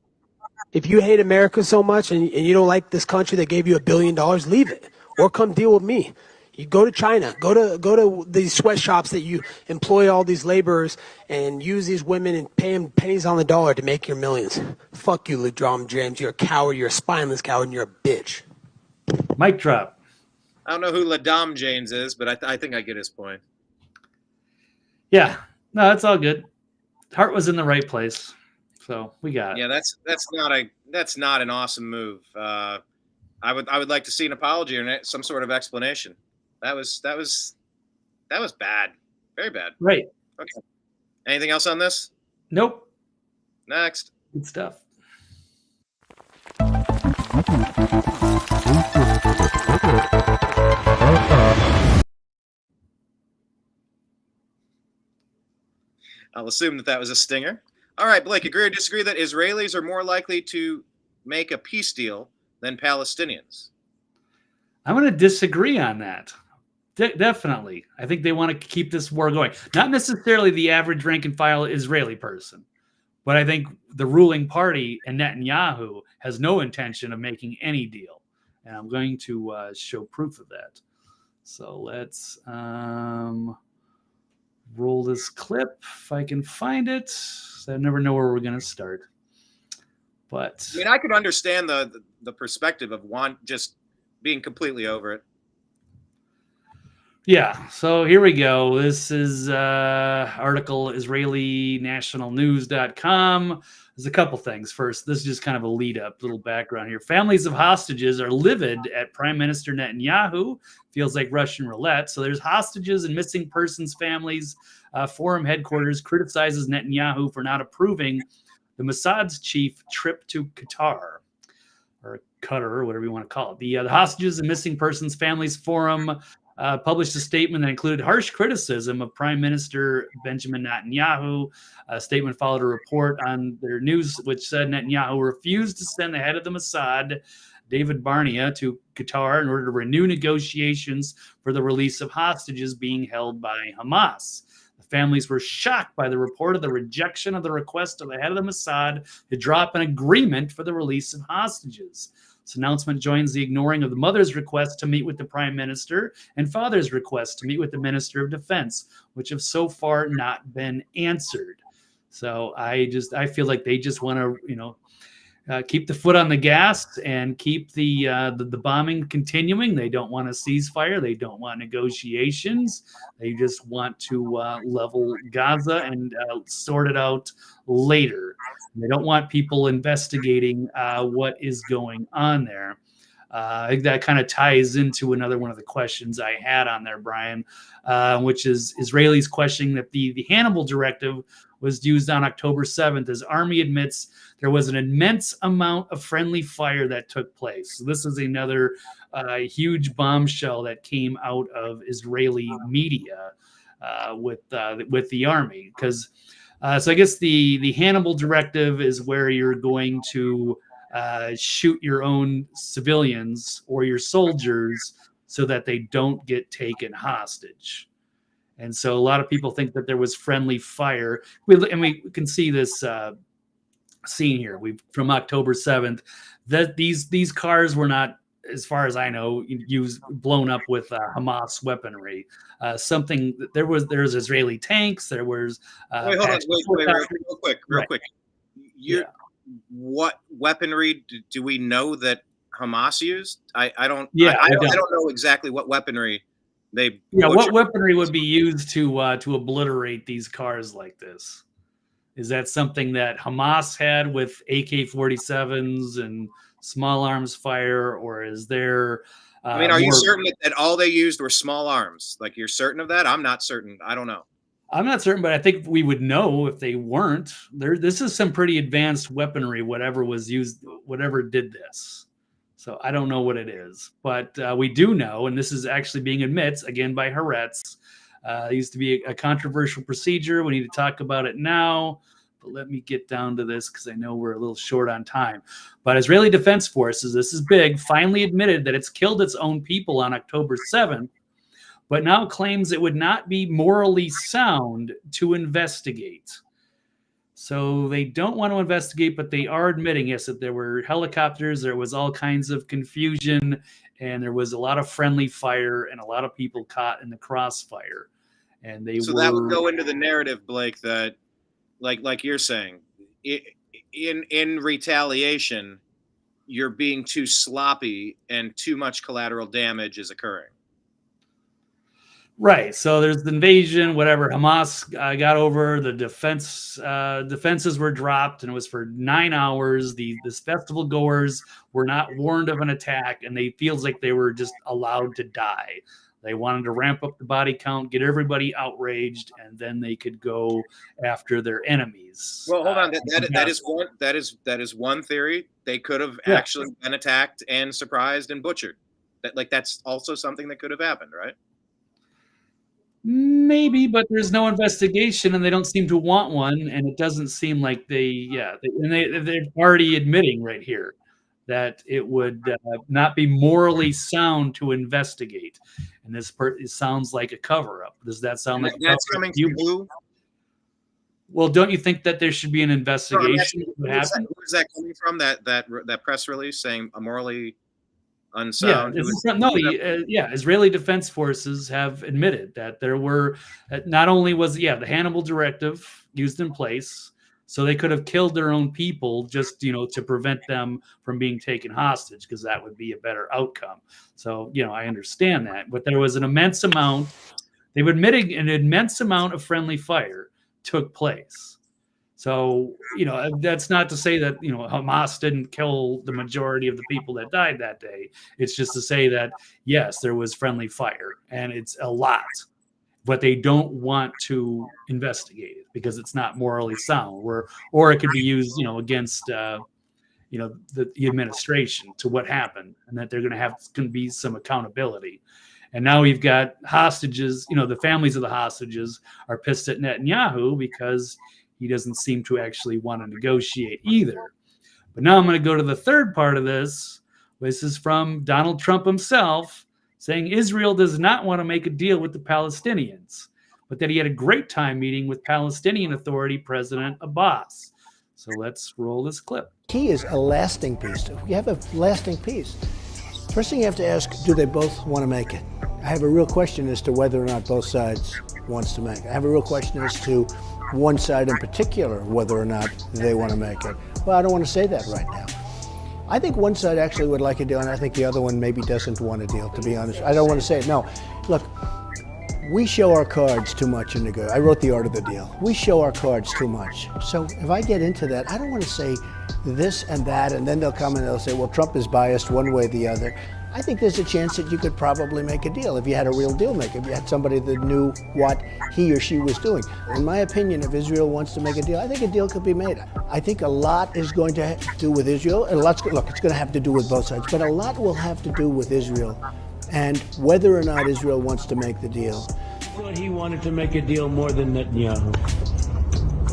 If you hate America so much and you don't like this country that gave you $1 billion, leave it or come deal with me. You go to China, go to these sweatshops that you employ all these laborers and use these women and pay them pennies on the dollar to make your millions. Fuck you, LeBron James. You're a coward. You're a spineless coward, and you're a bitch. Mic drop. I don't know who LeBron James is, but I think I get his point. Yeah, no, it's all good. Heart was in the right place, so we got it. Yeah, that's not an awesome move. I would like to see an apology or some sort of explanation. That was bad. Very bad. Right. Okay. Anything else on this? Nope. Next. Good stuff. I'll assume that was a stinger. All right, Blake, agree or disagree that Israelis are more likely to make a peace deal than Palestinians? I'm going to disagree on that. Definitely. I think they want to keep this war going. Not necessarily the average rank and file Israeli person, but I think the ruling party and Netanyahu has no intention of making any deal. And I'm going to show proof of that. So let's roll this clip if I can find it. So I never know where we're going to start. But I mean, I could understand the perspective of just being completely over it. Yeah, so here we go. This is article IsraeliNationalNews.com. There's a couple things. First, this is just kind of a lead-up, little background here. Families of hostages are livid at Prime Minister Netanyahu. Feels like Russian roulette. So there's hostages and missing persons families. Forum headquarters criticizes Netanyahu for not approving the Mossad's chief trip to Qatar, or Qatar, or whatever you want to call it. The Hostages and Missing Persons Families Forum published a statement that included harsh criticism of Prime Minister Benjamin Netanyahu. A statement followed a report on their news which said Netanyahu refused to send the head of the Mossad, David Barnea, to Qatar in order to renew negotiations for the release of hostages being held by Hamas. The families were shocked by the report of the rejection of the request of the head of the Mossad to drop an agreement for the release of hostages. This announcement joins the ignoring of the mother's request to meet with the prime minister and father's request to meet with the minister of defense, which have so far not been answered. So I feel like they just want to, keep the foot on the gas and keep the bombing continuing. They don't want a ceasefire. They don't want negotiations. They just want to level Gaza and sort it out later. They don't want people investigating what is going on there. I think that kind of ties into another one of the questions I had on there, Brian, which is Israelis questioning that the Hannibal Directive was used on October 7th as Army admits there was an immense amount of friendly fire that took place. So this is another huge bombshell that came out of Israeli media with the Army. Because so I guess the Hannibal Directive is where you're going to shoot your own civilians or your soldiers so that they don't get taken hostage. And so a lot of people think that there was friendly fire. We can see this scene here. From October 7th, that these cars were not, as far as I know, blown up with Hamas weaponry. There's Israeli tanks. There was. Wait, hold on. Wait, real quick. What weaponry do we know that Hamas used? I don't know exactly what weaponry they. Yeah, what weaponry would be used to obliterate these cars like this? Is that something that Hamas had with AK-47s and small arms fire, or is there? Are you certain that all they used were small arms? Like, you're certain of that? I'm not certain. I don't know. I'm not certain, but I think we would know if they weren't. This is some pretty advanced weaponry, whatever was used, whatever did this. So I don't know what it is, but we do know, and this is actually being admitted again by Haaretz. It used to be a controversial procedure. We need to talk about it now, but let me get down to this because I know we're a little short on time. But Israeli Defense Forces, this is big, finally admitted that it's killed its own people on October 7th, but now claims it would not be morally sound to investigate. So they don't want to investigate, but they are admitting, yes, that there were helicopters, there was all kinds of confusion, and there was a lot of friendly fire and a lot of people caught in the crossfire. And that would go into the narrative, Blake, that like you're saying, in retaliation, you're being too sloppy and too much collateral damage is occurring. Right. So there's the invasion, whatever. Hamas got over. The defenses were dropped, and it was for 9 hours. This festival goers were not warned of an attack, and they feels like they were just allowed to die. They wanted to ramp up the body count, get everybody outraged, and then they could go after their enemies. Well, hold on. That is one theory. They could have actually been attacked and surprised and butchered. That's also something that could have happened, right? Maybe, but there's no investigation, and they don't seem to want one, and it doesn't seem like they're already admitting right here that it would not be morally sound to investigate, and it sounds like a cover-up. Does that sound like that's coming from you? Well, don't you think that there should be an investigation? Where's that coming from? That press release saying a morally unsound. Israeli Defense Forces have admitted that there were not only was the Hannibal Directive used in place, so they could have killed their own people just to prevent them from being taken hostage, because that would be a better outcome. So I understand that, but there was an immense amount. They were admitting an immense amount of friendly fire took place. So, that's not to say that, Hamas didn't kill the majority of the people that died that day. It's just to say that, yes, there was friendly fire, and it's a lot, but they don't want to investigate it because it's not morally sound, or it could be used, against, the administration to what happened, and that they're going to be some accountability. And now we've got hostages, the families of the hostages are pissed at Netanyahu because he doesn't seem to actually want to negotiate either. But now I'm going to go to the third part of this. This is from Donald Trump himself, saying Israel does not want to make a deal with the Palestinians, but that he had a great time meeting with Palestinian Authority President Abbas. So let's roll this clip. Key is a lasting peace. We have a lasting peace. First thing you have to ask, do they both want to make it? I have a real question as to whether or not both sides wants to make it. I have a real question as to one side in particular, whether or not they want to make it. Well, I don't want to say that right now. I think one side actually would like a deal, and I think the other one maybe doesn't want a deal, to be honest. I don't want to say it. No, look, we show our cards too much in the I wrote The Art of the Deal. We show our cards too much. So if I get into that, I don't want to say this and that, and then they'll come and they'll say, well, Trump is biased one way or the other. I think there's a chance that you could probably make a deal if you had a real deal maker, if you had somebody that knew what he or she was doing. In my opinion, if Israel wants to make a deal, I think a deal could be made. I think a lot is going to do with Israel, and look, it's going to have to do with both sides, but a lot will have to do with Israel and whether or not Israel wants to make the deal. I thought he wanted to make a deal more than Netanyahu.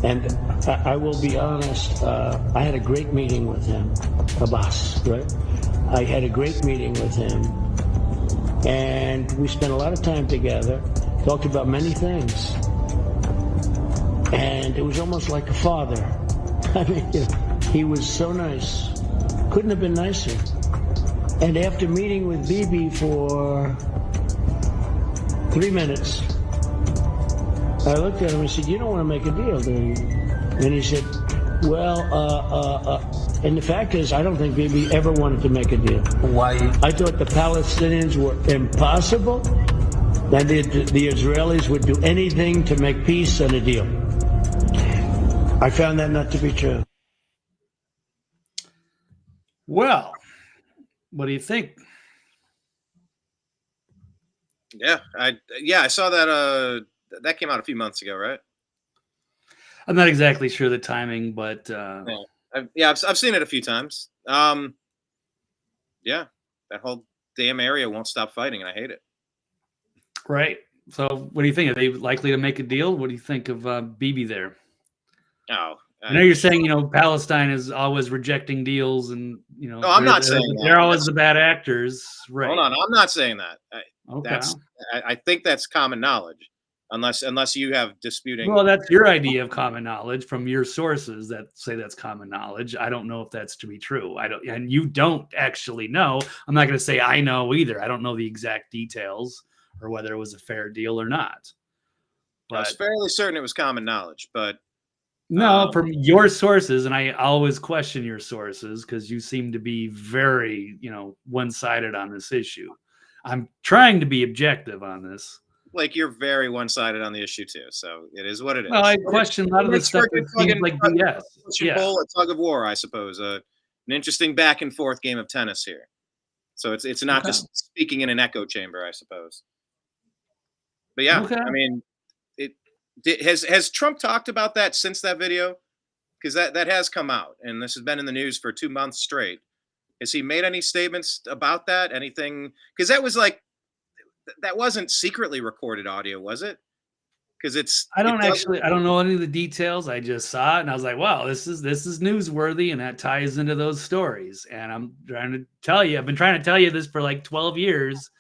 And I will be honest, I had a great meeting with him, Abbas, right? I had a great meeting with him, and we spent a lot of time together, talked about many things, and it was almost like a father. I mean, he was so nice. Couldn't have been nicer. And after meeting with Bibi for 3 minutes, I looked at him and said, you don't want to make a deal, do you? And he said, well, and the fact is, I don't think Bibi ever wanted to make a deal. Why? I thought the Palestinians were impossible, that the Israelis would do anything to make peace and a deal. I found that not to be true. Well, what do you think? Yeah, I saw that. That came out a few months ago, right? I'm not exactly sure the timing, but I've seen it a few times. Yeah, that whole damn area won't stop fighting, and I hate it. Right. So, what do you think? Are they likely to make a deal? What do you think of Bibi there? Oh, I know you're saying Palestine is always rejecting deals, and No, I'm not saying that. They're always the bad actors, right? Hold on, I'm not saying that. Okay. I think that's common knowledge. Unless you have disputing. Well, that's your idea of common knowledge from your sources that say that's common knowledge. I don't know if that's to be true. And you don't actually know. I'm not going to say I know either. I don't know the exact details or whether it was a fair deal or not. I was fairly certain it was common knowledge, but no, from your sources, and I always question your sources because you seem to be very, one-sided on this issue. I'm trying to be objective on this. Like, you're very one-sided on the issue too, so it is what it is. Well, I question a lot of this stuff that seems like BS. Yeah. A tug of war, I suppose. An interesting back and forth game of tennis here. So it's not just speaking in an echo chamber, I suppose. But yeah, I mean, has Trump talked about that since that video? Because that has come out, and this has been in the news for 2 months straight. Has he made any statements about that? Anything? Because that wasn't secretly recorded audio, was it? Because I don't know any of the details. I just saw it and I was like, wow, this is newsworthy, and that ties into those stories. And I'm trying to tell you, I've been trying to tell you this for like 12 years.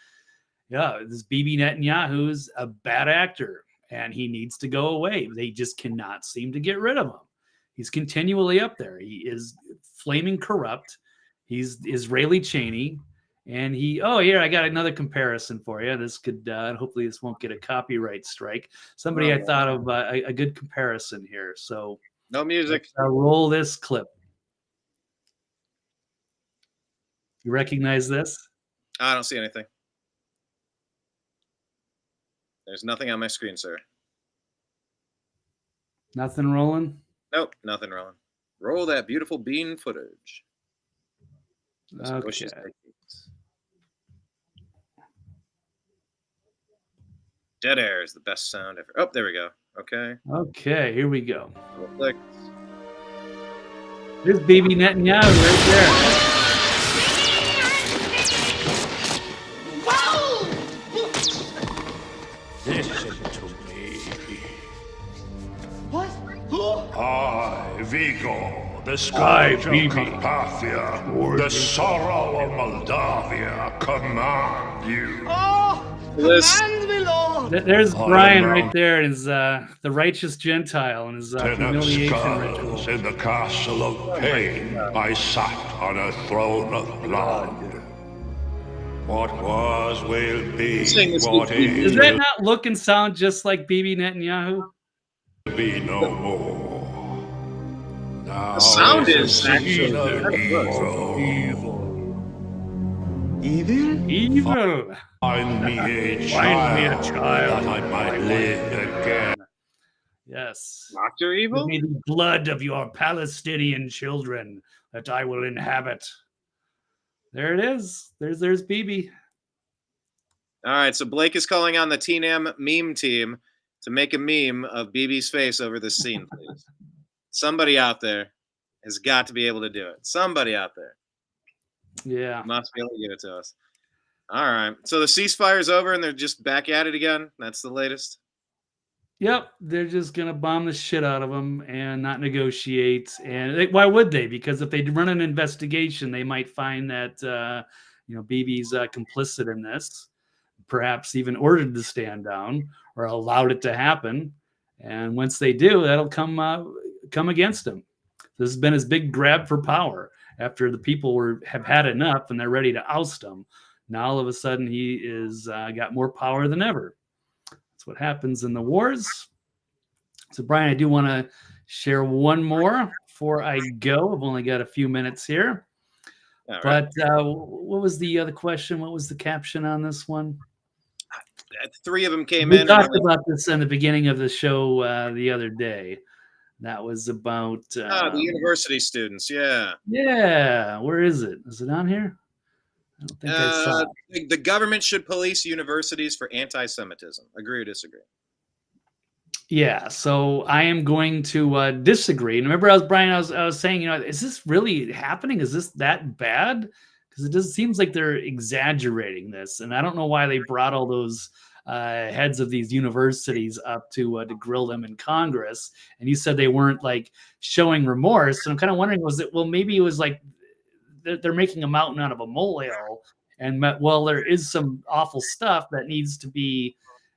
Yeah, this Bibi Netanyahu's a bad actor and he needs to go away. They just cannot seem to get rid of him. He's continually up there. He is flaming corrupt. He's Israeli Cheney. And here, I got another comparison for you. This could, hopefully this won't get a copyright strike. I thought of a good comparison here. So no music. I'll roll this clip. You recognize this? I don't see anything. There's nothing on my screen, sir. Nothing rolling? Nope, nothing rolling. Roll that beautiful bean footage. Okay. Dead air is the best sound ever. Oh, there we go. Okay. Okay, here we go. Click. There's Bibi Netanyahu right there. Listen to me. What? I, Vigo, the scourge of Carpathia, the sorrow of Moldavia, command you. Oh, command me, Lord. There's Brian right there, and his the righteous Gentile, and his humiliation ritual. In the castle of pain, I sat on a throne of blood. What was will be, what is. Does that not look and sound just like Bibi Netanyahu? Be no more. The sound is actually evil. Find me a child that I might live again. Yes. Dr. Evil? Give me the blood of your Palestinian children that I will inhabit. There it is. There's BB. All right, so Blake is calling on the TNAM meme team to make a meme of BB's face over this scene, please. Somebody out there has got to be able to do it. Somebody out there. Yeah. Must be able to give it to us. All right. So the ceasefire's over and they're just back at it again. That's the latest. Yep, they're just gonna bomb the shit out of them and not negotiate. And why would they? Because if they run an investigation, they might find that BB's complicit in this, perhaps even ordered the stand down or allowed it to happen. And once they do, that'll come against him. This has been his big grab for power after the people have had enough and they're ready to oust him. Now all of a sudden he is got more power than ever. What happens in the wars. So Brian, I do want to share one more before I go. I've only got a few minutes here. Right. But what was the other question? What was the caption on this one? 3 of them came we in. We talked about this in the beginning of the show the other day. That was about the university students. Yeah. Yeah. Where is it? Is it on here? I don't think I saw it. The government should police universities for anti-Semitism. Agree or disagree? Yeah, so I am going to disagree. And remember, Brian, I was saying, is this really happening? Is this that bad? Because it just seems like they're exaggerating this, and I don't know why they brought all those heads of these universities up to grill them in Congress. And you said they weren't like showing remorse, and I'm kind of wondering, maybe it was like they're making a mountain out of a molehill, and there is some awful stuff that needs to be,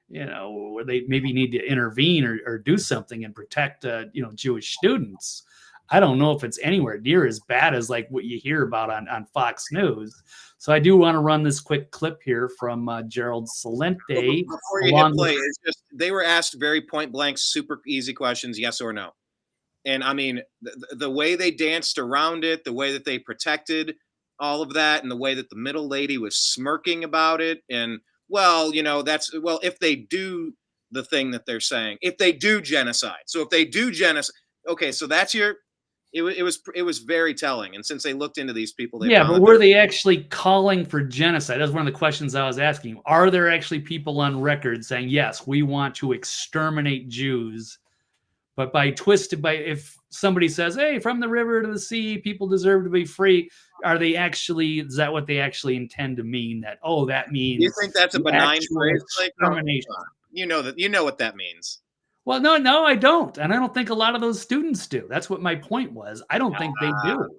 where they maybe need to intervene or do something and protect, Jewish students. I don't know if it's anywhere near as bad as like what you hear about on Fox News. So I do want to run this quick clip here from Gerald Celente. Before you hit play, it's just they were asked very point blank, super easy questions, yes or no. And I mean, the way they danced around it, the way that they protected all of that, and the way that the middle lady was smirking about it. And, if they do the thing that they're saying, if they do genocide. So if they do genocide, okay, so that's it was very telling. And since they looked into these people, but were they actually calling for genocide? That's one of the questions I was asking. Are there actually people on record saying, yes, we want to exterminate Jews? But if somebody says, hey, from the river to the sea, people deserve to be free, is that what they actually intend to mean? That means you think that's a benign phrase? Extermination. You know what that means. Well, no, I don't. And I don't think a lot of those students do. That's what my point was. I don't think they do.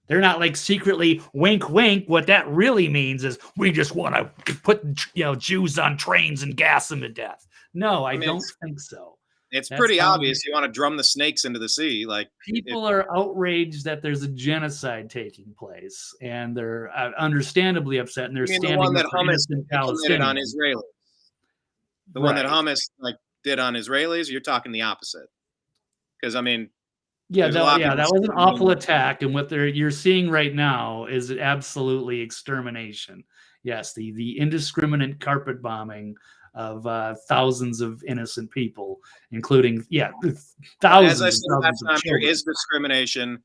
They're not like secretly wink, wink. What that really means is we just want to put, Jews on trains and gas them to death. No, I don't think so. It's pretty obvious you want to drum the snakes into the sea. Like people are outraged that there's a genocide taking place, and they're understandably upset. And they're standing the one that Hamas did on Israelis. The one that Hamas did on Israelis. You're talking the opposite. Because I mean, that was an awful attack, and what you're seeing right now is absolutely extermination. Yes, the indiscriminate carpet bombing of thousands of innocent people, including thousands. As I said last time, there is discrimination.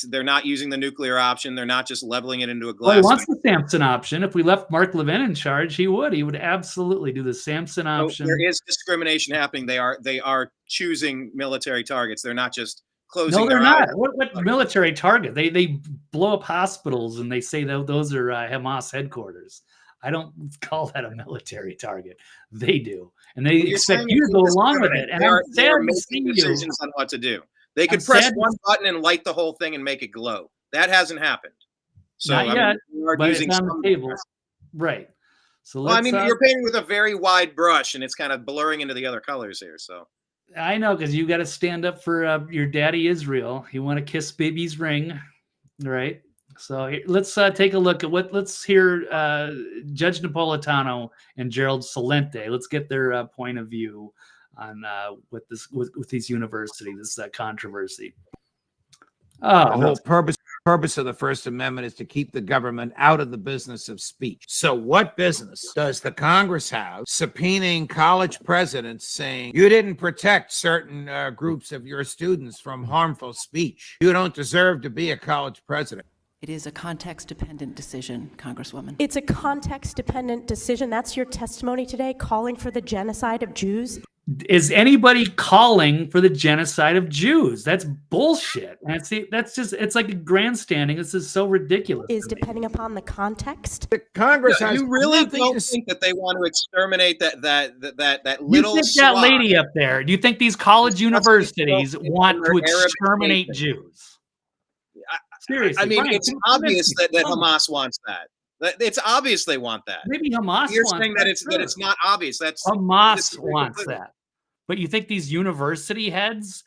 They're not using the nuclear option. They're not just leveling it into a glass. Well, he wants the Samson option. If we left Mark Levin in charge, he would absolutely do the Samson option. There is discrimination happening. They are choosing military targets. They're not just closing. No, they're not. What military target? They blow up hospitals and they say that those are Hamas headquarters. I don't call that a military target. They do, and they expect you to go along with it. And they're making decisions on what to do. They could press one button and light the whole thing and make it glow. That hasn't happened. So not yet, but it's on the table, right? So you're painting with a very wide brush, and it's kind of blurring into the other colors here. So I know, because you got to stand up for your daddy Israel. You want to kiss baby's ring, right? So let's take a look at let's hear Judge Napolitano and Gerald Celente. Let's get their point of view on with these universities, this controversy. Oh, The whole purpose of the First Amendment is to keep the government out of the business of speech. So what business does the Congress have subpoenaing college presidents saying you didn't protect certain groups of your students from harmful speech? You don't deserve to be a college president. It is a context-dependent decision, Congresswoman. It's a context-dependent decision. That's your testimony today, calling for the genocide of Jews. Is anybody calling for the genocide of Jews? That's bullshit. That's just, it's like a grandstanding. This is so ridiculous. Is depending upon the context. Congress has you really don't think that they want to exterminate that little You think that lady up there? Do you think these college universities want to exterminate Jews? Seriously, I mean, Brian, it's obvious that Hamas wants that. It's obvious they want that. Maybe Hamas. You're saying that it's not obvious. That's Hamas wants that. But you think these university heads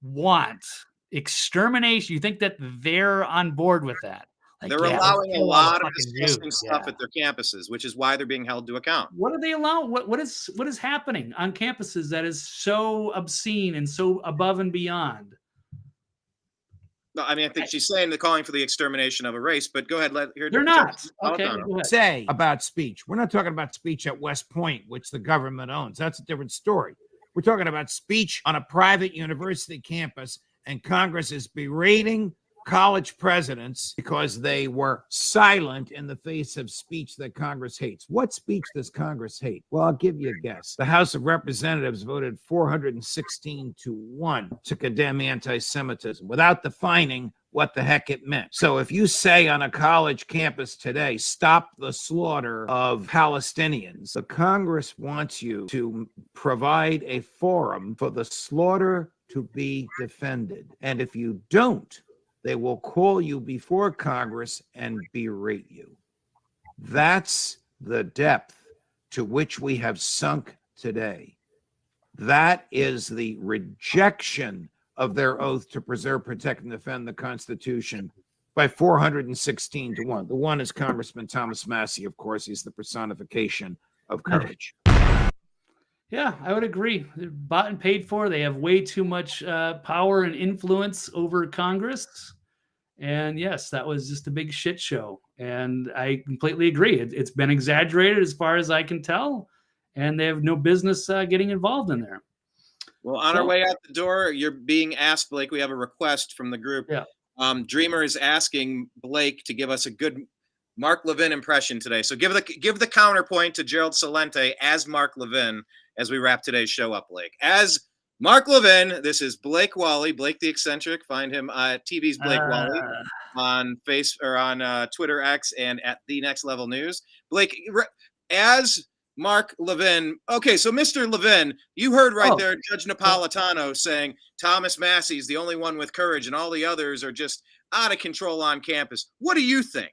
want extermination? You think that they're on board with that? Like, they're allowing a lot of disgusting stuff at their campuses, which is why they're being held to account. What are they allowing? What is happening on campuses that is so obscene and so above and beyond? No, I mean, I think she's saying they're calling for the extermination of a race, but go ahead. They're not. Okay. Say about speech. We're not talking about speech at West Point, which the government owns. That's a different story. We're talking about speech on a private university campus, and Congress is berating college presidents because they were silent in the face of speech that Congress hates. What speech does Congress hate? Well, I'll give you a guess. The House of Representatives voted 416-1 to condemn anti-Semitism without defining what the heck it meant. So if you say on a college campus today, stop the slaughter of Palestinians, the Congress wants you to provide a forum for the slaughter to be defended. And if you don't, they will call you before Congress and berate you. That's the depth to which we have sunk today. That is the rejection of their oath to preserve, protect, and defend the Constitution by 416-1. The one is Congressman Thomas Massey, of course. He's the personification of courage. Yeah, I would agree. They're bought and paid for. They have way too much power and influence over Congress. And yes, that was just a big shit show. And I completely agree. It's been exaggerated as far as I can tell. And they have no business getting involved in there. Well, on our way out the door, you're being asked, Blake, we have a request from the group. Yeah. Dreamer is asking Blake to give us a good Mark Levin impression today. So give the counterpoint to Gerald Celente as Mark Levin as we wrap today's show up, Blake. As Mark Levin, this is Blake Walley, Blake the Eccentric. Find him at TV's Blake Walley on Twitter X and at The Next Level News. Blake, as Mark Levin. Okay, so Mr. Levin, you heard right there Judge Napolitano saying Thomas Massey's the only one with courage and all the others are just out of control on campus. What do you think?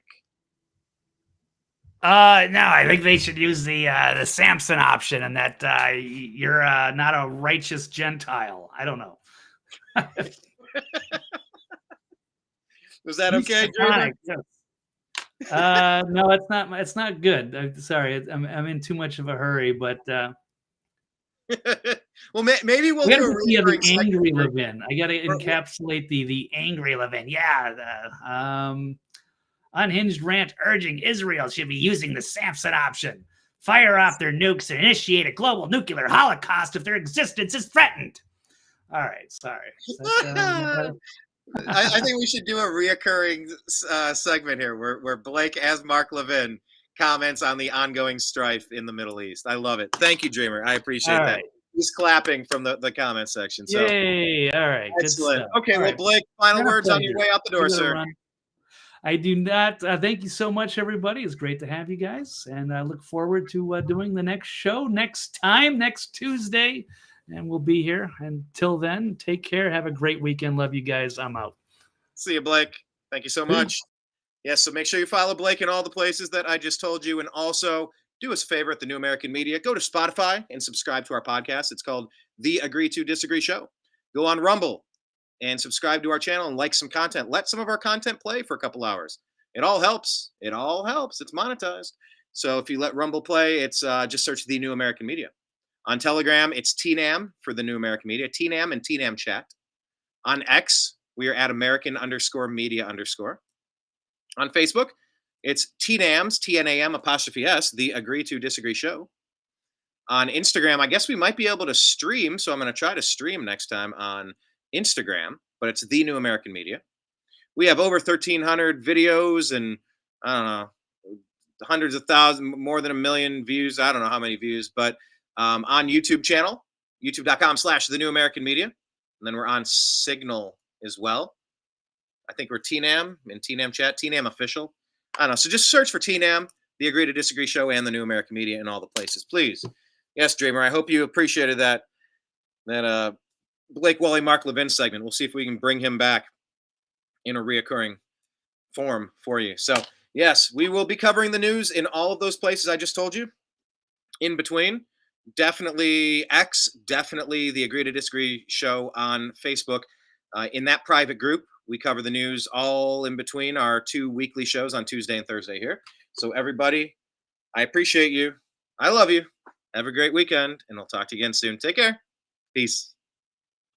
No, I think they should use the Samson option and that you're not a righteous Gentile. I don't know. Was that okay, Dreamer? No, it's not good. I'm sorry. I'm in too much of a hurry, but well, maybe we'll do the angry Levin. I got to encapsulate the angry Levin. Yeah, the unhinged rant urging Israel should be using the Samson option, fire off their nukes and initiate a global nuclear holocaust if their existence is threatened. All right, sorry. I think we should do a reoccurring segment here where Blake, as Mark Levin, comments on the ongoing strife in the Middle East. I love it. Thank you, Dreamer. I appreciate that. Right. He's clapping from the comment section. So. Yay! All right. Excellent. Okay, well, right. Blake, final words on your way out the door, sir. Run. I do not. Thank you so much, everybody. It's great to have you guys. And I look forward to doing the next show next Tuesday. And we'll be here. Until then, take care. Have a great weekend. Love you guys. I'm out. See you, Blake. Thank you so much. Yes, so make sure you follow Blake in all the places that I just told you. And also do us a favor at the New American Media. Go to Spotify and subscribe to our podcast. It's called The Agree to Disagree Show. Go on Rumble and subscribe to our channel and like some content. Let some of our content play for a couple hours. It all helps. It all helps. It's monetized. So if you let Rumble play, it's just search The New American Media. On Telegram, it's TNAM for The New American Media. TNAM and TNAM Chat. On X, we are at American_media_. On Facebook, it's TNAMS, TNAM''S, the Agree to Disagree Show. On Instagram, I guess we might be able to stream, so I'm going to try to stream next time on Instagram, but it's The New American Media. We have over 1,300 videos and, I don't know, hundreds of thousands, more than 1 million views. I don't know how many views, but on YouTube channel, youtube.com/The New American Media. And then we're on Signal as well. I think we're TNAM in TNAM chat, TNAM official. I don't know. So just search for TNAM, the Agree to Disagree Show, and The New American Media in all the places, please. Yes, Dreamer, I hope you appreciated that Blake, Walley, Mark Levin segment. We'll see if we can bring him back in a reoccurring form for you. So, yes, we will be covering the news in all of those places I just told you. In between, definitely X, definitely the Agree to Disagree Show on Facebook. In that private group, we cover the news all in between our 2 weekly shows on Tuesday and Thursday here. So everybody, I appreciate you. I love you. Have a great weekend, and I'll talk to you again soon. Take care. Peace.